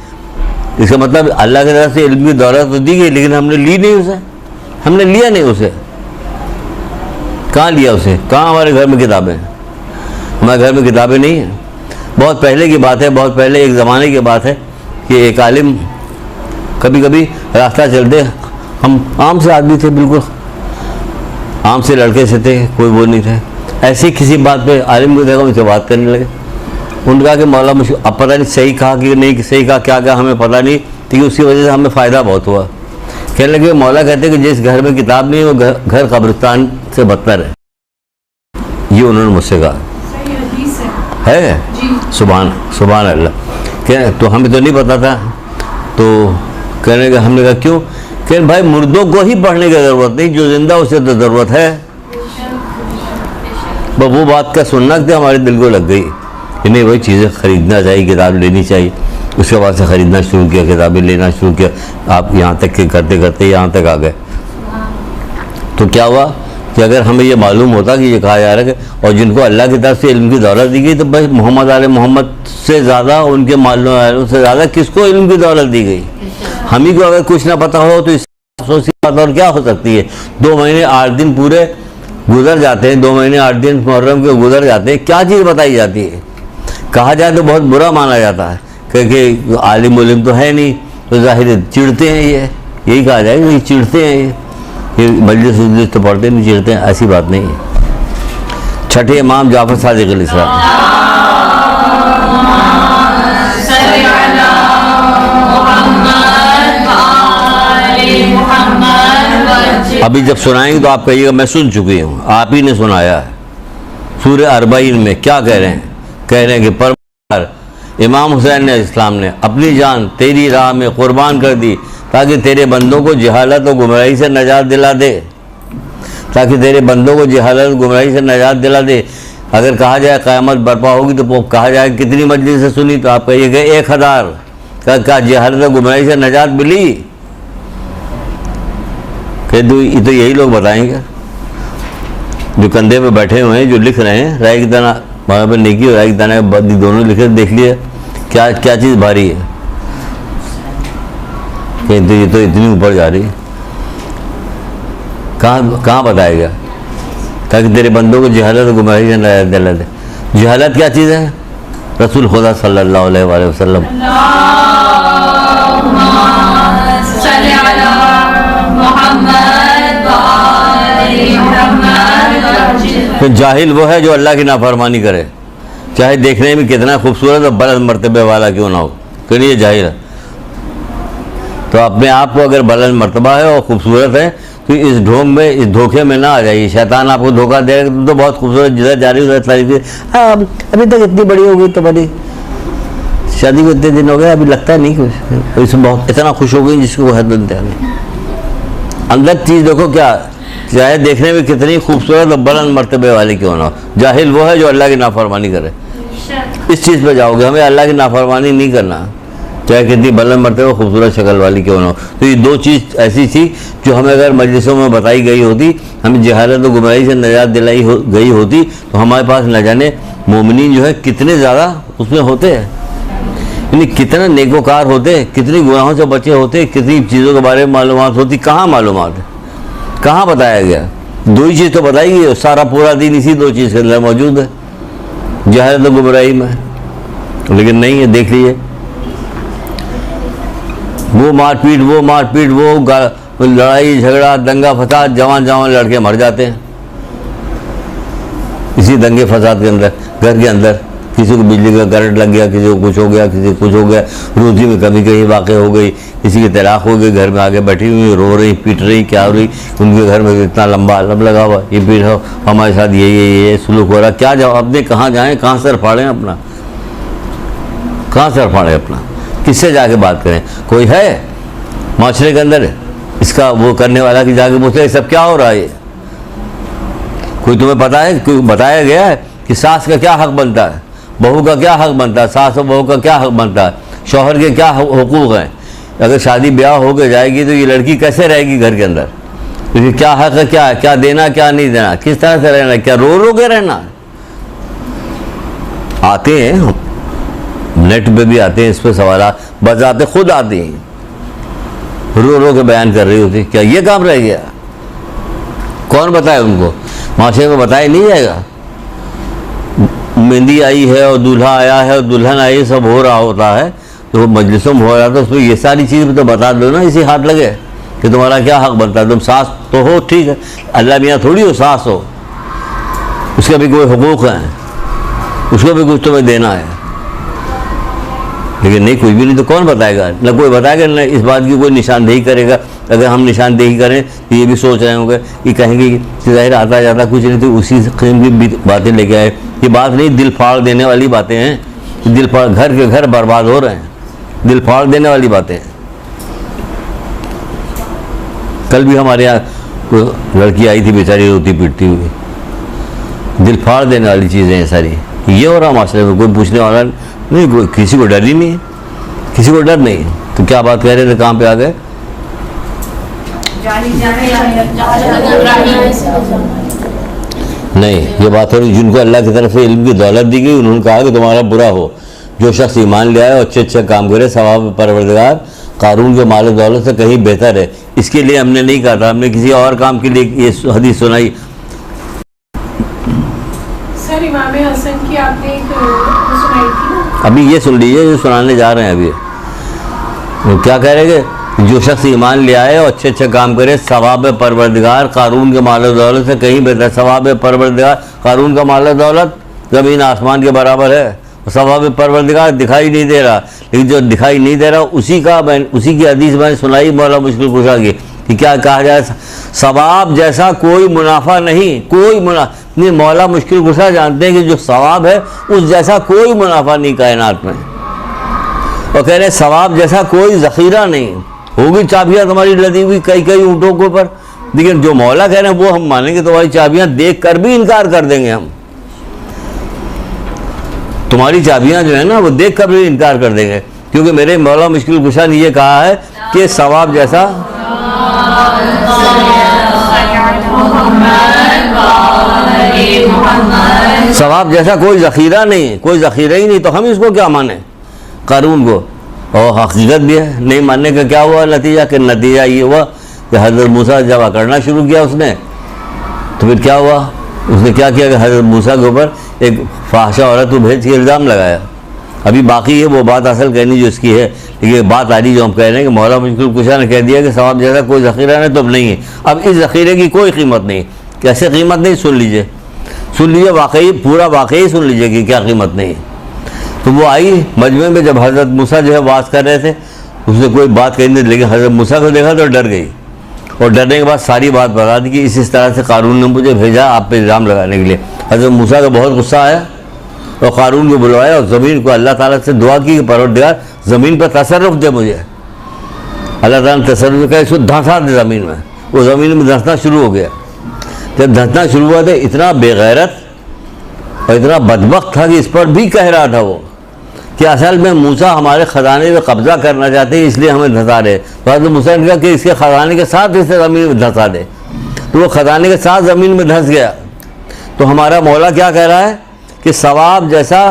इसका मतलब अल्लाह की तरफ से इल्म की दौलत तो दी गई, लेकिन हमने ली नहीं उसे, हमने लिया नहीं उसे। कहाँ लिया उसे? कहाँ हमारे घर में किताबें? हमारे घर में किताबें नहीं हैं। बहुत पहले की बात है, बहुत पहले एक ज़माने की बात है कि एक आलिम, कभी कभी रास्ता चलते, हम आम से आदमी थे, बिल्कुल आम से लड़के से थे, कोई वो नहीं थे, ऐसे ही किसी बात पे आलिम को देखा, उनसे बात करने लगे। उन्होंने कहा कि मौला मुझे अब पता नहीं सही कहा कि नहीं सही कहा, क्या कहा हमें पता नहीं, लेकिन उसकी वजह से हमें फ़ायदा बहुत हुआ। कहने लगे मौला कहते हैं कि जिस घर में किताब नहीं वो घर कब्रिस्तान से बदतर है। ये उन्होंने मुझसे कहा है। सुभान अल्लाह। कह तो हमें तो नहीं पता था, तो कहने लगे, हमने कहा क्यों? कह भाई मुर्दों को ही पढ़ने की ज़रूरत नहीं, जो जिंदा उसे तो ज़रूरत है। बस वो बात का सुनना कि हमारे दिल को लग गई कि नहीं वही चीज़ें ख़रीदना चाहिए, किताब लेनी चाहिए। उसके बाद से ख़रीदना शुरू किया, किताबें लेना शुरू किया, आप यहाँ तक के करते करते यहाँ तक आ गए। तो क्या हुआ कि अगर हमें ये मालूम होता कि ये कहा जा रहा है कि और जिनको अल्लाह की तरफ से इल्म की दौलत दी गई, तो भाई मोहम्मद आले मोहम्मद से ज़्यादा, उनके मालूम से ज़्यादा किसको इल्म की दौलत दी गई? हम ही को अगर कुछ ना पता हो तो इससे बात और क्या हो सकती है? 2 महीने 8 दिन पूरे गुजर जाते हैं, 2 महीने 8 दिन मुहर्रम के गुजर जाते हैं, क्या चीज़ बताई जाती है? कहा जाए तो बहुत बुरा माना जाता है, क्योंकि आलिम उलिम तो है नहीं, तो जाहिर चिढ़ते हैं, यही कहा जाए कि चिढ़ते हैं, ये मजलिस उजलिस तो पढ़ते नहीं, चिढ़ते हैं, ऐसी बात नहीं है। छठे इमाम जाफर सादिक अलैहिस्सलाम, अभी जब सुनाएंगे तो आप कहिएगा मैं सुन चुकी हूँ, आप ही ने सुनाया है। सूरह अरबाइन में क्या कह रहे हैं? कह रहे हैं कि परवरदिगार इमाम हुसैन ने इस्लाम ने अपनी जान तेरी राह में कुर्बान कर दी ताकि तेरे बंदों को जहालत और गुमराही से नजात दिला दे, ताकि तेरे बंदों को जहालत और गुमराही से नजात दिला दे। अगर कहा जाए क़यामत बर्पा होगी तो कहा जाए कितनी मजलिस से सुनी, तो आप कहिएगा 1000 का जहालत और गुमराही से नजात मिली। कह दो तो यही लोग बताएंगे जो कंधे पे बैठे हुए हैं, जो लिख रहे हैं, राय की दाना वहाँ पर नेकी और राय की दाना बदी दोनों लिखे, देख लिया क्या क्या चीज़ भारी है। कहीं तो ये तो इतनी ऊपर जा रही है, कहाँ बताएगा? ताकि तेरे बंदों को जहालत और गुमराही से नजात दिला दे। जहालत क्या चीज़ है? रसूल खुदा सल्लल्लाहु अलैहि वसल्लम, तो जाहिल वो है जो अल्लाह की नाफरमानी करे, चाहे देखने में कितना खूबसूरत और बुलंद मर्तबे वाला क्यों ना हो, क्यों नहीं? ये जाहिल है। तो अपने आप को अगर बुलंद मर्तबा है और खूबसूरत है तो इस ढोंग में, इस धोखे में ना आ जाइए। शैतान आपको धोखा दे रहा है, तो बहुत खूबसूरत जिधर जा रही है उधर तारीफ, अभी तक इतनी बड़ी हो गई, तो बड़ी शादी को इतने दिन हो गए, अभी लगता है नहीं कुछ, इसमें बहुत इतना खुश हो गई जिसको हद नहीं। अंदर चीज़ देखो क्या, चाहे देखने में कितनी खूबसूरत और बुलंद मर्तबे वाली क्यों ना हो, जाहिल वो है जो अल्लाह की नाफरमानी करे। इस चीज़ पे जाओगे, हमें अल्लाह की नाफरमानी नहीं करना, चाहे कितनी बुलंद मर्तबा खूबसूरत शक्ल वाली क्यों ना हो। तो ये दो चीज़ ऐसी थी जो हमें अगर मजलिसों में बताई गई होती, हमें जहालत और गुमराही से निजात दिलाई गई होती, तो हमारे पास न जाने मोमिनीन जो है कितने ज़्यादा उसमें होते हैं, यानी कितना नेकोकार होते, कितनी गुनाहों से बचे होते, कितनी चीज़ों के बारे में मालूमात होती। कहाँ मालूमात है, कहाँ बताया गया? दो ही चीज़ तो बताई गई, सारा पूरा दिन इसी दो चीज़ के अंदर मौजूद है, जहालत और गुमराही में। लेकिन नहीं है, देख लीजिए वो मारपीट, वो लड़ाई झगड़ा, दंगा फसाद, जवान लड़के मर जाते हैं इसी दंगे फसाद के अंदर। घर के अंदर किसी को बिजली का करंट लग गया, किसी को कुछ हो गया, किसी को कुछ हो गया, रोजी में कभी कहीं वाक़ हो गई, किसी की तलाक हो गई, घर में आके बैठी हुई रो रही, पीट रही, क्या हो रही, उनके घर में इतना लंबा आलम लगा हुआ, ये पीट हो, हमारे साथ ये सुलूक हो रहा, क्या जवाब दें, कहाँ जाएँ, कहाँ सर फाड़ें अपना, कहाँ सर फाड़ें अपना, किससे जाके बात करें? कोई है माशरे के अंदर इसका वो करने वाला कि जाके पूछे सब क्या हो रहा है? कोई तुम्हें पता है, कोई बताया गया है कि सास का क्या हक बनता है, बहू का क्या हक बनता है, सास और बहू का क्या हक बनता है, शौहर के क्या हुकूक हैं? अगर शादी ब्याह हो के जाएगी तो ये लड़की कैसे रहेगी घर के अंदर? तो क्या हक है, क्या देना, क्या नहीं देना, किस तरह से रहना, क्या रो के रहना? आते हैं नेट पे भी आते हैं, इस पर सवाल बजाते खुद आते हैं, रो के बयान कर रही होती। क्या ये काम रह गया? कौन बताए उनको? माशरे में बताया नहीं जाएगा। मेहंदी आई है और दूल्हा आया है और दुल्हन आई है, सब हो रहा होता है, तो मजलिसों में हो रहा था, उसमें ये सारी चीज़ तो बता दो ना, इसी हाथ लगे कि तुम्हारा क्या हक बनता है। तुम सास तो हो, ठीक है, अल्लाह मियाँ थोड़ी हो सास हो, उसका भी कोई हुकूक है, उसको भी कुछ तुम्हें देना है। लेकिन नहीं, कुछ भी नहीं, तो कौन बताएगा? न कोई बताएगा, न इस बात की कोई निशानदेही करेगा। अगर हम निशानदेही करें तो ये भी सोच रहे होंगे कि कहेंगे कि जाहिर आता जाता कुछ नहीं, तो उसी किस्म की बातें लेके आए। ये बात नहीं, दिल फाड़ देने वाली बातें हैं, दिल फाड़, घर के घर बर्बाद हो रहे हैं, दिल फाड़ देने वाली बातें हैं। कल भी हमारे यहाँ लड़की आई थी बेचारी, रोती पीटती हुई, दिल फाड़ देने वाली चीज़ें हैं सारी। ये हो रहा माशरे में, कोई पूछने वाला नहीं, कोई किसी को डर ही नहीं है, किसी को डर नहीं है। तो क्या बात कह रहे थे, कहाँ पे आ गए? नहीं, ये बात हो रही जिनको अल्लाह की तरफ से इल्म की दौलत दी गई, उन्होंने कहा कि तुम्हारा बुरा हो, जो शख्स ईमान ले आए और अच्छे काम करे, सवाब परवरदिगार कारून के माल दौलत से कहीं बेहतर है। इसके लिए हमने नहीं कहा था, हमने किसी और काम के लिए ये हदीस सुनाई। सर इमाम हसन की आपने एक सुनाई थी ना, अभी ये सुन लीजिए जो सुनाने जा रहे हैं। अभी वो क्या कह रहे हैं कि जो शख्स ईमान ले आए और अच्छे काम करे, सवाब परवरदिगार कारून के माल दौलत से कहीं बेहतर। सवाब परवरदिगार, कारून का माल दौलत ज़मीन आसमान के बराबर है, सवाब परवरदिगार दिखाई नहीं दे रहा, लेकिन जो दिखाई नहीं दे रहा उसी की हदीस मैंने सुनाई मौला मुश्किल कुशा की कि क्या कहा जाए, सवाब जैसा कोई मुनाफा नहीं, कोई नहीं। मौला मुश्किल कुशा जानते हैं कि जो सवाब है उस जैसा कोई मुनाफा नहीं कायनात में, और कह रहे सवाब जैसा कोई ज़ख़ीरा नहीं। होगी चाबियाँ तुम्हारी लदी हुई कई ऊँटों के ऊपर, लेकिन जो मौला कह रहे हैं वो हम मानेंगे, तुम्हारी चाबियाँ देख कर भी इनकार कर देंगे हम, तुम्हारी चाबियाँ जो है ना वो देख कर भी इनकार कर देंगे, क्योंकि मेरे मौला मुश्किल कुशा ने ये कहा है कि सवाब जैसा कोई ज़ख़ीरा नहीं, कोई ज़ख़ीरा ही नहीं, तो हम इसको क्या माने कारून को? और हकीकत भी है, नहीं मानने का क्या हुआ नतीजा? कि नतीजा ये हुआ कि हज़रत मूसा जब अकड़ना शुरू किया उसने, तो फिर क्या हुआ? उसने क्या किया कि हज़रत मूसा के ऊपर एक फाहशा औरत को भेज के इल्ज़ाम लगाया। अभी बाकी है वो बात असल कहनी जो इसकी है, लेकिन बात आ रही जो हम कह रहे हैं कि मौला मुश्किल कुशा ने कह दिया कि सवाब जैसा कोई ज़ख़ीरा नहीं, तो अब नहीं है। अब इस ज़ख़ीरे की कोई कीमत नहीं। कैसे कीमत नहीं? सुन लीजिए वाकई, पूरा वाकई सुन लीजिए कि क्या कीमत नहीं है। तो वो आई मजमे में, जब हज़रत मूसा जो है वाज कर रहे थे, उसने कोई बात कही नहीं, लेकिन हज़रत मूसा को देखा तो डर गई, और डरने के बाद सारी बात बता दी कि इस तरह से कारून ने मुझे भेजा आप पे इल्ज़ाम लगाने के लिए। हज़रत मूसा का बहुत गुस्सा आया और कारून को बुलवाया और ज़मीन को अल्लाह ताला से दुआ की कि परवरदिगार ज़मीन पर तसर्रुफ़ दे मुझे। अल्लाह ताला ने तसर्रुफ़ किया, इसको धंसा दे ज़मीन में। वो ज़मीन में धंसना शुरू हो गया। जब धंसना शुरू हुआ तो इतना बेगैरत, और इतना बदबख्त था कि इस पर भी कह रहा था वो कि असल में मूसा हमारे ख़जाने में कब्ज़ा करना चाहते हैं, इसलिए हमें धंसा रहे। तो हज़रत मूसा ने कहा कि इसके ख़जाने के साथ इसे ज़मीन में धंसा दे, तो वो ख़जाने के साथ ज़मीन में धंस गया। तो हमारा मौला क्या कह रहा है कि सवाब जैसा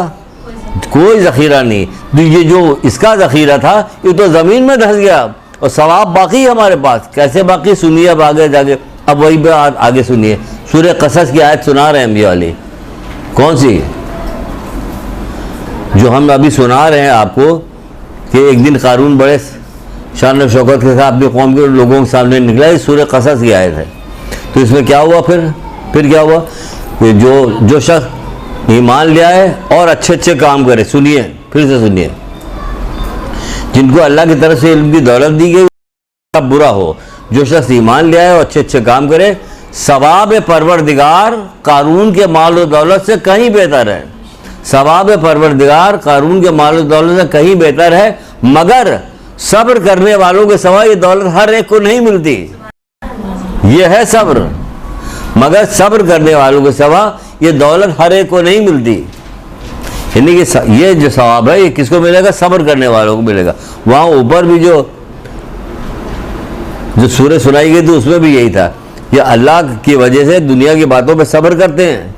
कोई ज़ख़ीरा नहीं, तो ये जो इसका ज़ख़ीरा था ये तो ज़मीन में धंस गया और सवाब बाकी है हमारे पास। कैसे बाकी, सुनिए अब आगे जाके, अब वही पे आगे सुनिए। सूरह क़सस की आयत सुना रहे हैं अम्बिया वाली, कौन सी, जो हम अभी सुना रहे हैं आपको कि एक दिन कारून बड़े शान और शौकत के साथ अपनी कौम के लोगों के सामने निकला। इस सूरह क़सस की आयत है। तो इसमें क्या हुआ, फिर क्या हुआ कि जो शख्स ईमान ले आए और अच्छे अच्छे काम करे, सुनिए फिर से सुनिए, जिनको अल्लाह की तरफ से इल्म की दौलत दी गई सब बुरा हो, जो शख्स ईमान ले आए और अच्छे अच्छे काम करे, सवाब परवरदिगार कारून के माल और दौलत से कहीं बेहतर है। सवाब परवरदिगार कारून के माल और दौलत से कहीं बेहतर है, मगर सब्र करने वालों के सिवा ये दौलत हर एक को नहीं मिलती। ये है सब्र, मगर सब्र करने वालों के सिवा ये दौलत हर एक को नहीं मिलती। यानी कि ये जो सवाब है ये किसको मिलेगा, सब्र करने वालों को मिलेगा। वहाँ ऊपर भी जो सूरह सुनाई गई थी उसमें भी यही था, ये अल्लाह की वजह से दुनिया की बातों पे सब्र करते हैं।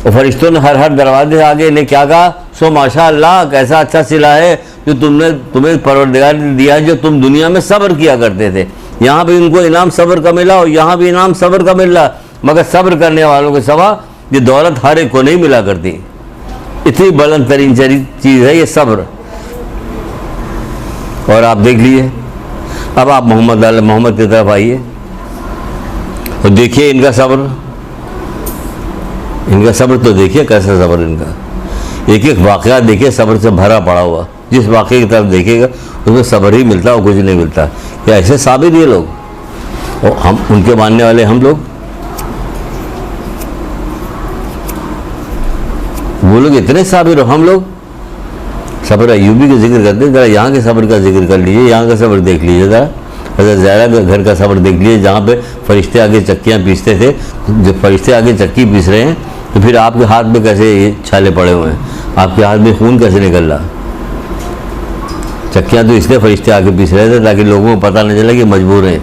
और फरिश्तों ने हर दरवाजे से आगे इन्हें क्या कहा, सो माशा अल्लाह कैसा अच्छा सिला है जो तुम्हें परवरदिगार ने दिया है, जो तुम दुनिया में सब्र किया करते थे। यहाँ भी उनको इनाम सब्र का मिला और यहाँ भी इनाम सब्र का मिल रहा, मगर सब्र करने वालों के सिवा ये दौलत हर एक को नहीं मिला करती। इतनी बुलंद तरीन चीज़ है ये सब्र। और आप देख लीजिए, अब आप मोहम्मद की तरफ आइए और देखिए इनका सब्र तो देखिए कैसा सब्र इनका। एक एक वाक़या देखिए सब्र से भरा पड़ा हुआ, जिस वाक़े की तरफ देखेगा उसमें सब्र ही मिलता और कुछ नहीं मिलता। क्या ऐसे साबिर ये लोग, और हम उनके मानने वाले हम लोग, वो लोग इतने साबिर हो, हम लोग सब्र अय्यूबी का जिक्र करते हैं। ज़रा यहाँ के सब्र का जिक्र कर लीजिए, यहाँ का सब्र देख लीजिए ज़रा। हज़रत ज़हरा के घर का सब्र देख लीजिए, जहाँ पे फरिश्ते आगे चक्कियाँ पीसते थे। जब फरिश्ते आगे चक्की पीस रहे हैं तो फिर आपके हाथ में कैसे ये छाले पड़े हुए हैं, आपके हाथ में खून कैसे निकल रहा। चक्कियाँ तो इसलिए फरिश्ते आगे पीस रहे थे ताकि लोगों को पता न चले कि मजबूर हैं।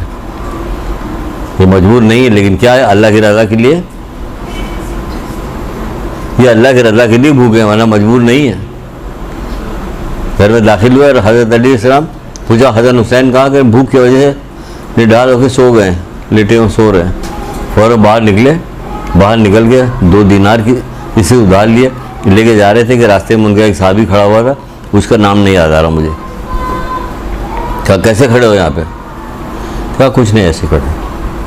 ये मजबूर नहीं है, लेकिन क्या है, अल्लाह की रज़ा के लिए, ये अल्लाह की रज़ा के लिए भूखे हैं, वरना मजबूर नहीं है। घर में दाखिल हुए और हज़रत अली अलैहिस्सलाम पूछा, हज़रत हुसैन कहा कि भूख की वजह से निडाल होकर सो गए, लेटे हुए सो रहे हैं। फ़ौरन बाहर निकले, बाहर निकल के 2 दीनार की इसे उधार लिए लेके जा रहे थे कि रास्ते में उनका एक साहबी खड़ा हुआ था, उसका नाम नहीं याद आ रहा मुझे। कहा कैसे खड़े हो यहाँ पे? कहा कुछ नहीं, ऐसे खड़े।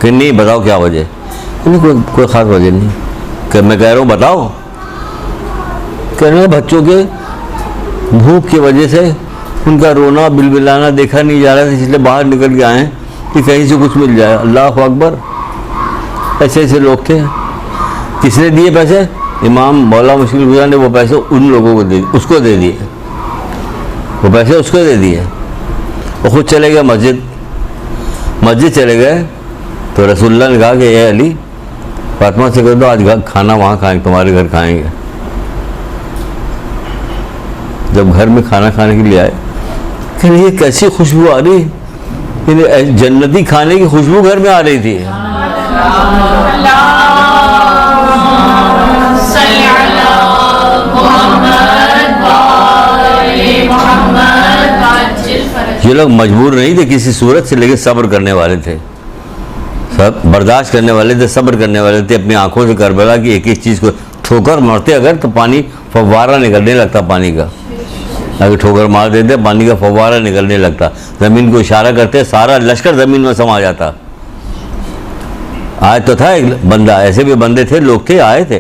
कि नहीं बताओ क्या वजह? नहीं कोई ख़ास वजह नहीं। कि मैं कह रहा हूँ बताओ। कहने बच्चों के भूख की वजह से उनका रोना बिलबिलाना देखा नहीं जा रहा था, इसलिए बाहर निकल के आए हैं कि कहीं से कुछ मिल जाए। अल्लाह अकबर, ऐसे ऐसे लोग थे। किसने दिए पैसे? इमाम मौला मुश्किल गुज़ार ने वो पैसे उन लोगों को उसको दे दिए, वो पैसे उसको दे दिए। वो खुद चले गए मस्जिद चले गए तो रसूलुल्लाह ने कहा कि ए अली, फातिमा से कह दो आज खाना वहाँ खाएंगे, तुम्हारे घर खाएंगे। जब घर में खाना खाने के लिए आए, कि ये कैसी खुशबू आ रही, जन्नती खाने की खुशबू घर में आ रही थी। ये लोग मजबूर नहीं थे किसी सूरत से, लेकिन सब्र करने वाले थे, सब बर्दाश्त करने वाले थे, सब्र करने वाले थे। अपनी आंखों से करबला की एक एक चीज़ को ठोकर मारते अगर तो पानी फव्वारा निकलने लगता पानी का। अगर ठोकर मार देते पानी का फव्वारा निकलने लगता। ज़मीन को इशारा करते सारा लश्कर ज़मीन में समा जाता। आज तो था एक बंदा, ऐसे भी बंदे थे, लोग थे, आए थे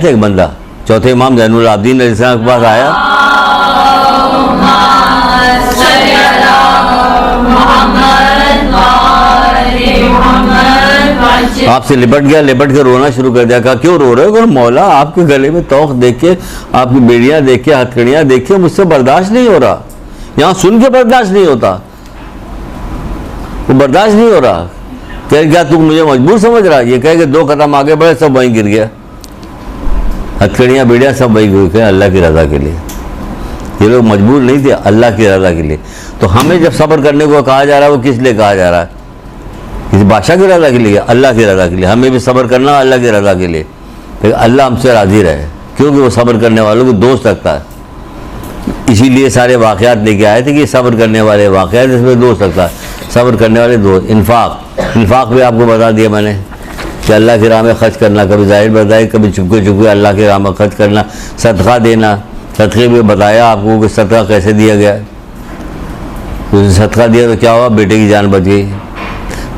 एक बंदा, चौथे इमाम ज़ैनुल आबिदीन अलैहिस्सलाम के पास आया। आपसे लिपट गया, लिपट के रोना शुरू कर दिया। कहा क्यों रो रहे हो? मौला आपके गले में तौख देख के, आपकी बेड़ियां देख के, हथकड़ियां देख के मुझसे बर्दाश्त नहीं हो रहा। यहाँ सुन के बर्दाश्त नहीं होता, वो बर्दाश्त नहीं हो रहा। कह क्या तू मुझे मजबूर समझ रहा? ये कह के 2 कदम आगे बढ़े, सब वहीं गिर गया। हथकड़ियाँ बेड़ियाँ सब वही हुए थे अल्लाह की रज़ा के लिए। ये लोग मजबूर नहीं थे, अल्लाह की रज़ा के लिए। तो हमें जब सब्र करने को कहा जा रहा है वो किस लिए कहा जा रहा है? किसी बादशाह की रज़ा के लिए, अल्लाह की रज़ा के लिए। हमें भी सब्र करना अल्लाह की रज़ा के लिए, लेकिन अल्लाह हमसे राज़ी रहे, क्योंकि वो सब्र करने वालों को दोस्त रखता है। इसीलिए सारे वाक़यात लेके आए थे कि सब्र करने वाले वाक़यात, इसमें दोस्त रखता है, सब्र करने वाले दोस्त। इन्फाक भी आपको बता दिया मैंने कि अल्लाह की राह में खर्च करना, कभी ज़ाहिर बताए, कभी चुपके चुपके अल्लाह की राह में खर्च करना। सदका देना, सदक़े में बताया आपको कि सदका कैसे दिया गया। उसने सदका दिया तो क्या हुआ? बेटे की जान बच गई।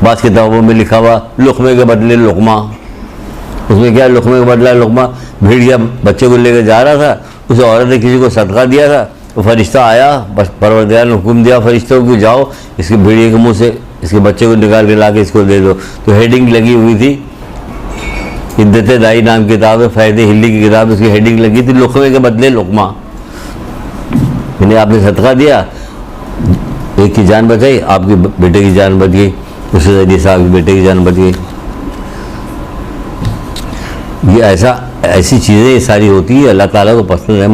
बात किताबों में लिखा हुआ लुक़मे के बदले लुक़मा, उसमें क्या लुक़मे का बदला लुक़मा। भेड़िया बच्चे को लेकर जा रहा था, उस औरत ने किसी को सदका दिया था, तो फरिश्ता आया, बस परवरदिगार ने हुक्म दिया फरिश्तों को जाओ इसके भेड़िए के मुँह से इसके बच्चे को निकाल के ला के इसको दे दो। तो हेडिंग लगी हुई थी, इद्दत दाई नाम की किताब है, फ़ायदे हिल्ली की किताब, उसकी हेडिंग लगी थी लुक़मे के बदले लुक़मा। यानी आपने सदका दिया, एक की जान बचाई, आपके बेटे की जान बच गई, उसके जरिए से आपके बेटे की जान बच गई। ये ऐसी चीज़ें सारी होती है, अल्लाह ताला को पसंद है।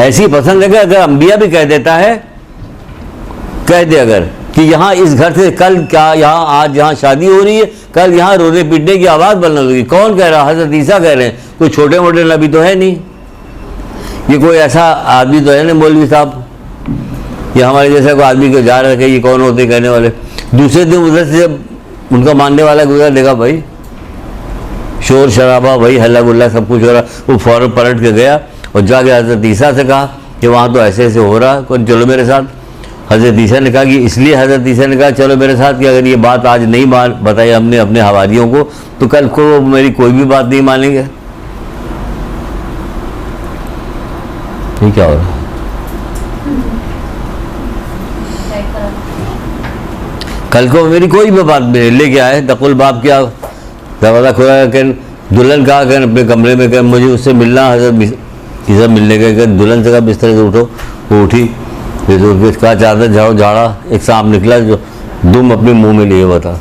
ऐसी पसंद है कि अगर अंबिया भी कह देता है, कह दे अगर कि यहाँ इस घर से कल क्या यहाँ आज यहाँ शादी हो रही है, कल यहाँ रोने पीटने की आवाज़ बनने लगी। कौन कह रहा? हज़रत ईसा कह रहे हैं। कोई छोटे मोटे नबी तो है नहीं, ये कोई ऐसा आदमी तो है नहीं मौलवी साहब, ये हमारे जैसा कोई आदमी को जा रहा है कि ये कौन होते कहने वाले। दूसरे दिन उधर से जब उनका मानने वाला गुजरा, देखा भाई शोर शराबा, वही हल्ला गुल्ला सब कुछ हो रहा, वो फ़ौरन पलट के गया और जाके हज़रत ईसा से कहा कि वहाँ तो ऐसे ऐसे हो रहा, कौन चलो मेरे साथ। हज़रत ईसा ने कहा कि इसलिए हज़रत ईसा ने कहा चलो मेरे साथ कि अगर ये बात आज नहीं बताई हमने अपने हवारियों को, तो कल को वो मेरी कोई भी बात नहीं मानेंगे। ठीक क्या हो रहा? कल को मेरी कोई भी बात लेके आए, दकुल बाप क्या दरवाज़ा खुला कर दुल्हन कहा कर अपने कमरे में, कर मुझे उससे मिलना, हज़रत ईसा मिलने के दुल्हन से कहा बिस्तर से उठो, वो उठी, फिर कहा चादर झाड़ो, झाड़ा, एक सांप निकला जो दुम अपने मुंह में लिए हुआ था।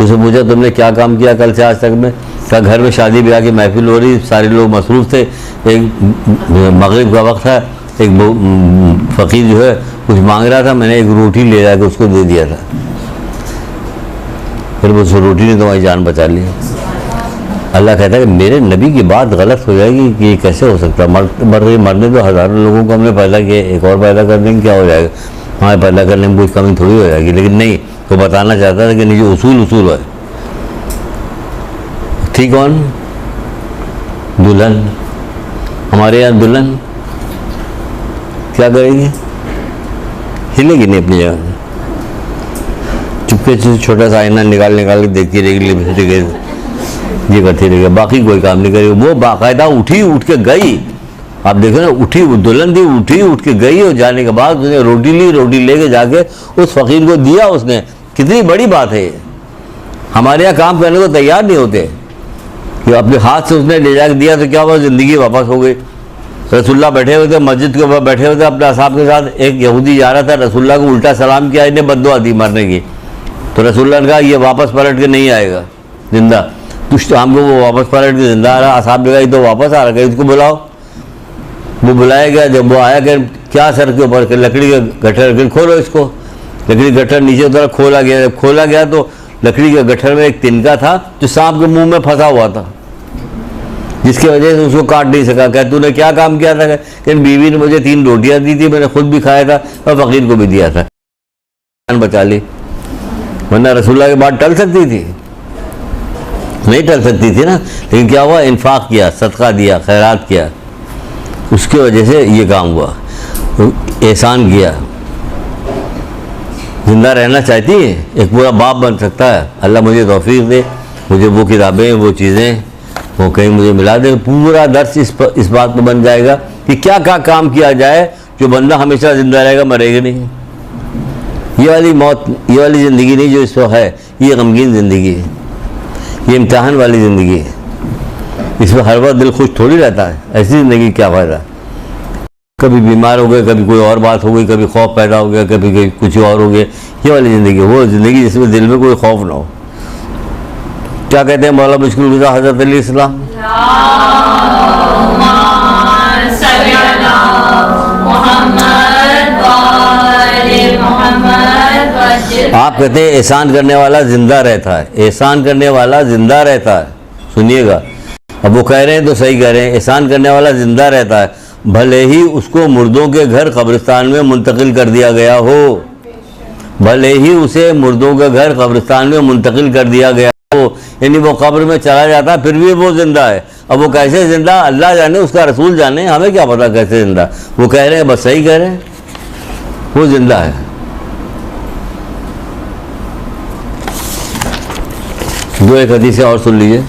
उसे पूछा तुमने क्या काम किया कल से आज तक में? कहा घर में शादी ब्याह की महफिल हो रही, सारे लोग मसरूफ़ थे, एक मगरिब का वक्त है, एक फ़कीर जो है कुछ मांग रहा था, मैंने एक रोटी ले जाकर उसको दे दिया था, फिर उस रोटी ने तुम्हारी जान बचा ली। अल्लाह कहता है कि मेरे नबी की बात गलत हो जाएगी कि ये कैसे हो सकता है? मरने तो हज़ारों लोगों को हमने पैदा किया, एक और पैदा करने में क्या हो जाएगा? हमारे पैदा करने में कोई कमी थोड़ी हो जाएगी। लेकिन नहीं, तो बताना चाहता था कि नहीं, जो उसूल है। ठीक कौन? दुल्हन। हमारे यहाँ दुल्हन क्या करेगी? हिलेगी नहीं अपनी जगह, चुपके से छोटा सा आईना निकाल के देखती रहेगी, ये करती रहेगी, बाकी कोई काम नहीं करेगी। वो बाकायदा उठ के गई, आप देखो ना, उठी, दुल्हन थी, उठ के गई, और जाने के बाद उसने रोटी ली, रोटी लेके जाके उस फ़कीर को दिया उसने। कितनी बड़ी बात है। हमारे यहाँ काम करने को तैयार नहीं होते कि अपने हाथ से उसने ले जाके दिया तो क्या हुआ? ज़िंदगी वापस हो गई। रसूलुल्लाह बैठे हुए थे, मस्जिद के ऊपर बैठे हुए थे अपने असहाब के साथ, एक यहूदी जा रहा था, रसूलुल्लाह को उल्टा सलाम किया, इन्हें बद्दुआ दी मरने की। तो रसूलुल्लाह ने कहा ये वापस पलट के नहीं आएगा जिंदा, तो हमको वो वापस पलट के जिंदा आ रहा। असहाब ने कहा तो वापस आ रहा है, इसको बुलाओ। वो बुलाया गया, जब वो आया कि क्या सर के ऊपर, लकड़ी का गट्ठर, खोलो इसको। लकड़ी गट्ठर नीचे उधर खोला गया, जब खोला गया तो लकड़ी के गट्ठर में एक तिनका था जो सांप के मुंह में फंसा हुआ था, जिसकी वजह से उसको काट नहीं सका। कह तूने क्या काम किया था? कि बीवी ने मुझे 3 रोटियां दी थी, मैंने खुद भी खाया था और फ़कीर को भी दिया था, जान बचा ली। वरना रसूलुल्लाह की बात टल सकती थी? नहीं टल सकती थी ना। लेकिन क्या हुआ? इन्फाक किया, सदका दिया, खैरात किया, उसकी वजह से ये काम हुआ, एहसान किया। जिंदा रहना चाहती है, एक पूरा बाप बन सकता है। अल्लाह मुझे तौफीक दे, मुझे वो किताबें, वो चीज़ें, वो कहीं मुझे मिला दे। पूरा दर्स इस बात पर बन जाएगा कि क्या क्या काम किया जाए जो बंदा हमेशा ज़िंदा रहेगा, मरेगा नहीं। ये वाली मौत, ये वाली ज़िंदगी नहीं जो इस वक्त है, ये गमगीन ज़िंदगी है, ये इम्तिहान वाली ज़िंदगी है। इसमें हर वक्त दिल खुश थोड़ी रहता है। ऐसी ज़िंदगी क्या फ़ायदा? कभी बीमार हो गए, कभी कोई और बात हो गई, कभी खौफ पैदा हो गया, कभी कुछ और हो गया। ये वाली ज़िंदगी, वो ज़िंदगी जिसमें दिल में कोई खौफ ना हो। क्या कहते हैं मौला मुश्किल गुज़ार हज़रत अली इस्लाम? आप कहते हैं एहसान करने वाला जिंदा रहता है, एहसान करने वाला जिंदा रहता है। सुनिएगा, अब वो कह रहे हैं तो सही कह रहे हैं, एहसान करने वाला जिंदा रहता है, भले ही उसको मुर्दों के घर कब्रिस्तान में मुंतकिल कर दिया गया हो, भले ही उसे मुर्दों के घर कब्रिस्तान में मुंतकिल कर दिया गया हो, यानी वो कब्र में चला जाता फिर भी वो जिंदा है। अब वो कैसे जिंदा, अल्लाह जाने, उसका रसूल जाने, हमें क्या पता कैसे जिंदा। वो कह रहे हैं, बस सही कह रहे हैं, वो जिंदा है। दो एक हदीस और सुन लीजिए।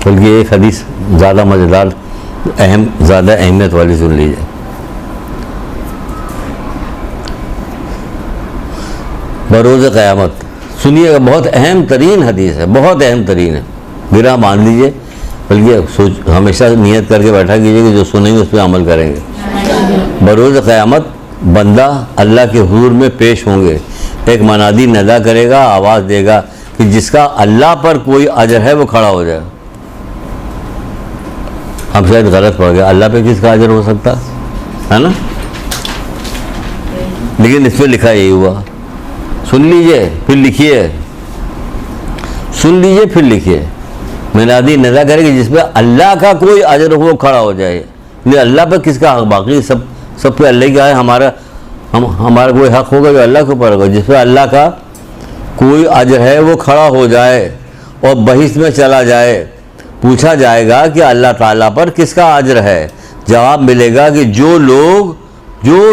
बल्कि एक हदीस ज़्यादा मज़ेदार, ज़्यादा अहमियत वाली सुन लीजिए। बरोज़ क़यामत, सुनिएगा, बहुत अहम तरीन हदीस है, बहुत अहम तरीन है, गिरा मान लीजिए, बल्कि सोच हमेशा नियत करके बैठा कीजिए कि जो सुनेंगे उस पर अमल करेंगे। बरोज़ क़यामत बंदा अल्लाह के हुजूर में पेश होंगे, एक मनादी नदा करेगा, आवाज़ देगा कि जिसका अल्लाह पर कोई अजर है वो खड़ा हो जाए। हम शायद गलत पड़ गए, अल्लाह पे किसका अजर हो सकता है ना, लेकिन इस पर लिखा यही हुआ। सुन लीजिए फिर लिखिए, सुन लीजिए फिर लिखिए। मुनादी नज़ा करेगी जिसपे अल्लाह का कोई अजर हो खड़ा हो जाए। ये अल्लाह पर किसका हक, बाकी सब पे अल्लाह का है, हमारा कोई हक होगा जो अल्लाह के ऊपर होगा। जिस पे अल्लाह का कोई अजर है वो खड़ा हो जाए और बहिस में चला जाए, पूछा जाएगा कि अल्लाह ताला पर किसका अजर है। जवाब मिलेगा कि जो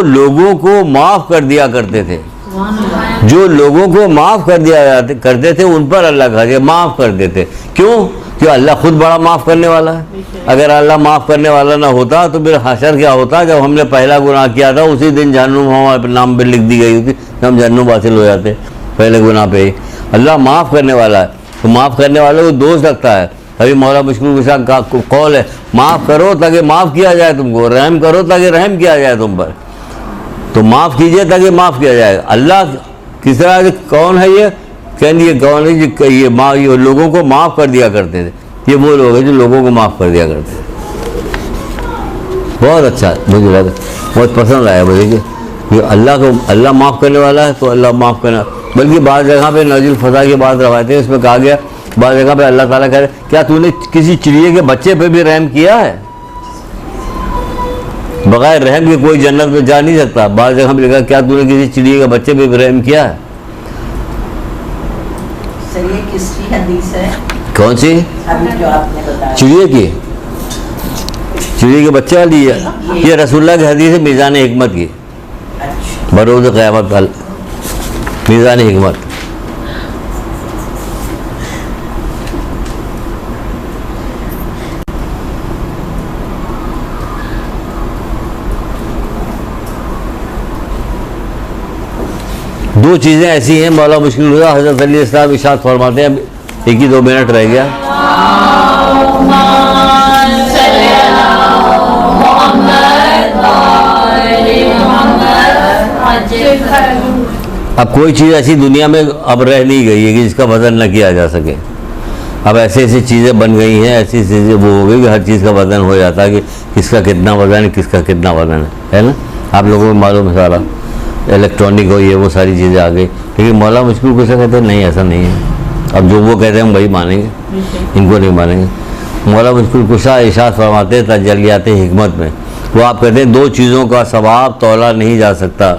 लोगों को माफ़ कर दिया करते थे, जो लोगों को माफ़ कर दिया करते थे, उन पर अल्लाह का माफ़ कर देते। क्यों? कि अल्लाह खुद बड़ा माफ़ करने वाला है। अगर अल्लाह माफ़ करने वाला ना होता तो फिर हशर क्या होता, जब हमने पहला गुनाह किया था उसी दिन जहन्नुम हमारे नाम पर लिख दी गई होती, हम जहन्नुम हासिल हो जाते पहले गुनाह पे ही। अल्लाह माफ़ करने वाला है, तो माफ़ करने वाले को दोष रखता है। अभी मौला मुश्किल के साथ का कौल है, माफ़ करो ताकि माफ़ किया जाए तुमको, रहम करो ताकि रहम किया जाए तुम पर। तो माफ़ कीजिए ताकि माफ़ किया जाए। अल्लाह किस तरह, कौन है ये, कहेंगे कौन है ये लोगों को माफ़ कर दिया करते थे। ये वो लोग हैं जो लोगों को माफ़ कर दिया करते थे। बहुत अच्छा, मुझे लगा, बहुत पसंद आया मुझे कि अल्लाह माफ़ करने वाला है, तो अल्लाह माफ़ करना। बल्कि बाज़ जगह पे नज़ील फसा की बात रवायतें उसमें कहा गया, बाज़ जगह पे अल्लाह ताला कह रहे, क्या तूने किसी चिड़िए के बच्चे पे भी रहम किया है? बगैर रहम के कोई जन्नत में जा नहीं सकता। बाज़ जगह पे लिखा, क्या तूने किसी चिड़िए के बच्चे पे भी रहम किया है? सर ये किसकी हदीस है? कौन सी? अभी जो आपने बताया चिड़िए की, चिड़िए के बच्चे वाली है। ये रसूलुल्लाह की हदीस है, मीज़ान हिकमत की, अच्छा। बरोज़ क़यामत मीज़ान हिकमत। दो चीज़ें ऐसी हैं, मौला मुश्किल हुआ, हज़रत अली इस्लाम इरशाद फरमाते हैं, एक ही 2 मिनट रह गया। अब कोई चीज़ ऐसी दुनिया में अब रह नहीं गई है कि जिसका वज़न न किया जा सके। अब ऐसी ऐसी चीज़ें बन गई हैं, ऐसी चीज़ें वो हो गई कि हर चीज़ का वज़न हो जाता है कि किसका कितना वज़न है, किसका कितना वज़न है ना। आप लोगों को मालूम है, सारा इलेक्ट्रॉनिक हो, ये वो सारी चीज़ें आ गई। लेकिन मौला मुश्किल को कहते हैं नहीं, ऐसा नहीं है। अब जो वो कहते हैं हम वही मानेंगे, इनको नहीं मानेंगे। मौला मुश्किल कुशा इरशाद फरमाते हैं तजल्लियात हिकमत में, वो आप कहते हैं 2 चीज़ों का सवाब तौला नहीं जा सकता,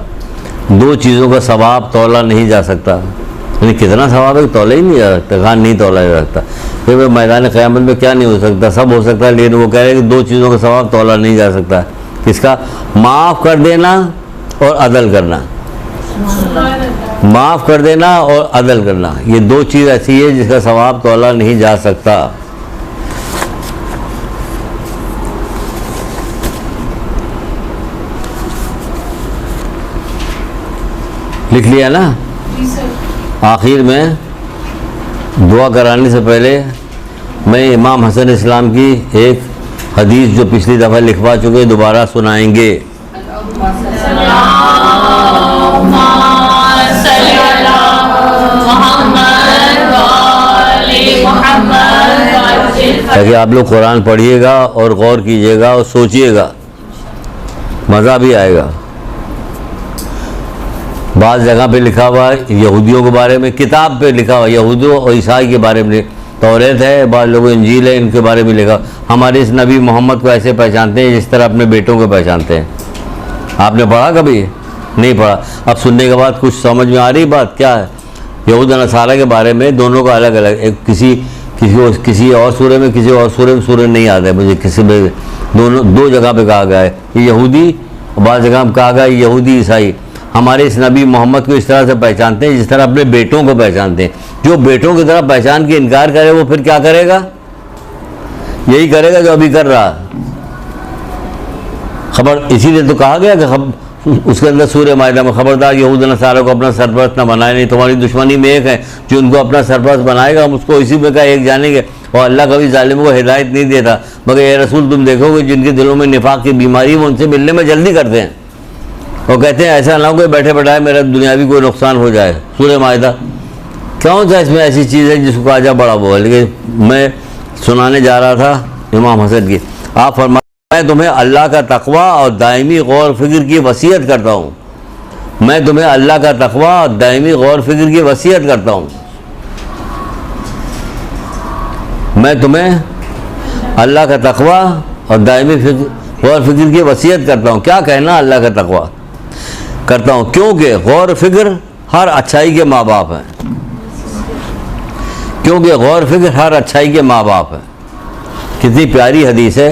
2 चीज़ों का सवाब तौला नहीं जा सकता। यानी कितना सवाब है, तौला ही नहीं जा सकता, कहाँ नहीं तौला जा सकता। फिर मैदान क़यामत में क्या नहीं हो सकता, सब हो सकता है। लेकिन वो कह रहे हैं कि 2 चीज़ों का सवाब तौला नहीं जा सकता। किसका? माफ़ कर देना और अदल करना। माफ़ कर देना और अदल करना, ये 2 चीज़ ऐसी है जिसका सवाब तौला नहीं जा सकता। लिख लिया ना? आखिर में दुआ कराने से पहले मैं इमाम हसन इस्लाम की एक हदीस जो पिछली दफ़ा लिखवा चुके दोबारा सुनाएंगे। ताकि आप लोग कुरान पढ़िएगा और गौर कीजिएगा और सोचिएगा, मज़ा भी आएगा। बाज़ जगह पे लिखा हुआ है यहूदियों के बारे में, किताब पे लिखा हुआ है यहूदियों और ईसाई के बारे में, तौरेत है, बाज़ लोगों इंजील है, इनके बारे में लिखा। हमारे इस नबी मोहम्मद को ऐसे पहचानते हैं जिस तरह अपने बेटों को पहचानते हैं। आपने पढ़ा कभी? नहीं पढ़ा। अब सुनने के बाद कुछ समझ में आ रही बात क्या है? यहूद नसारा के बारे में दोनों का अलग अलग, एक किसी और सूरह में, किसी और सूरह नहीं याद है मुझे, किसी में दोनों दो जगह पे कहा गया है ये यहूदी, बाज़ जगह कहा गया है यहूदी ईसाई। हमारे इस नबी मोहम्मद को इस तरह से पहचानते हैं जिस तरह अपने बेटों को पहचानते हैं। जो बेटों की तरह पहचान के इनकार करे वो फिर क्या करेगा? यही करेगा जो अभी कर रहा। खबर इसीलिए तो कहा गया कि उसके अंदर सूरह माइदा में, खबरदार यहूद नसारा को अपना सरपरस्त न बनाए, नहीं तुम्हारी दुश्मनी में एक है जो उनको अपना सरपरस्त बनाएगा, हम उसको इसी में का एक जानेंगे। और अल्लाह कभी जालिमों को हिदायत नहीं देता, मगर ये रसूल तुम देखोगे जिनके दिलों में निफाक की बीमारी वो उनसे मिलने में जल्दी करते हैं और कहते हैं ऐसा ना हो कोई बैठे बैठाए मेरा दुनियावी कोई नुकसान हो जाए। सूरह माइदा कौन सा इसमें ऐसी चीज़ है जिसको आजा बड़ा बोल। लेकिन मैं सुनाने जा रहा था इमाम हसन की, आप फरमा मैं तुम्हें अल्लाह का तकवा और दायमी गौर फिक्र की वसीयत करता हूँ। मैं तुम्हें अल्लाह का तकवा और दायमी गौर फिक्र की वसीयत करता हूँ। मैं तुम्हें अल्लाह का तकवा और दायमी गौर फिक्र की वसीयत करता हूँ। क्या कहना अल्लाह का तकवा करता हूँ, क्योंकि गौर फिक्र हर अच्छाई के माँ बाप हैं। क्योंकि गौर फिक्र हर अच्छाई के माँ बाप हैं। कितनी प्यारी हदीस है।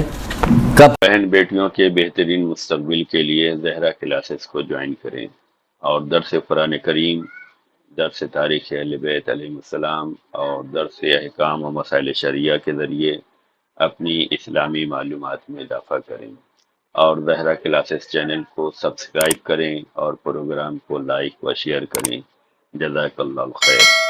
कब बहन बेटियों के बेहतरीन मुस्तकबिल के लिए ज़हरा क्लासेस को ज्वाइन करें और दर्स कुरान करीम, दर्स तारीख़ अहले बैत अलैहिस्सलाम और दर्स अहकाम व मसाइल शरिया के ज़रिए अपनी इस्लामी मालूमात में इजाफ़ा करें और ज़हरा क्लासेस चैनल को सब्सक्राइब करें और प्रोग्राम को लाइक व शेयर करें। जज़ाकल्लाहु खैर।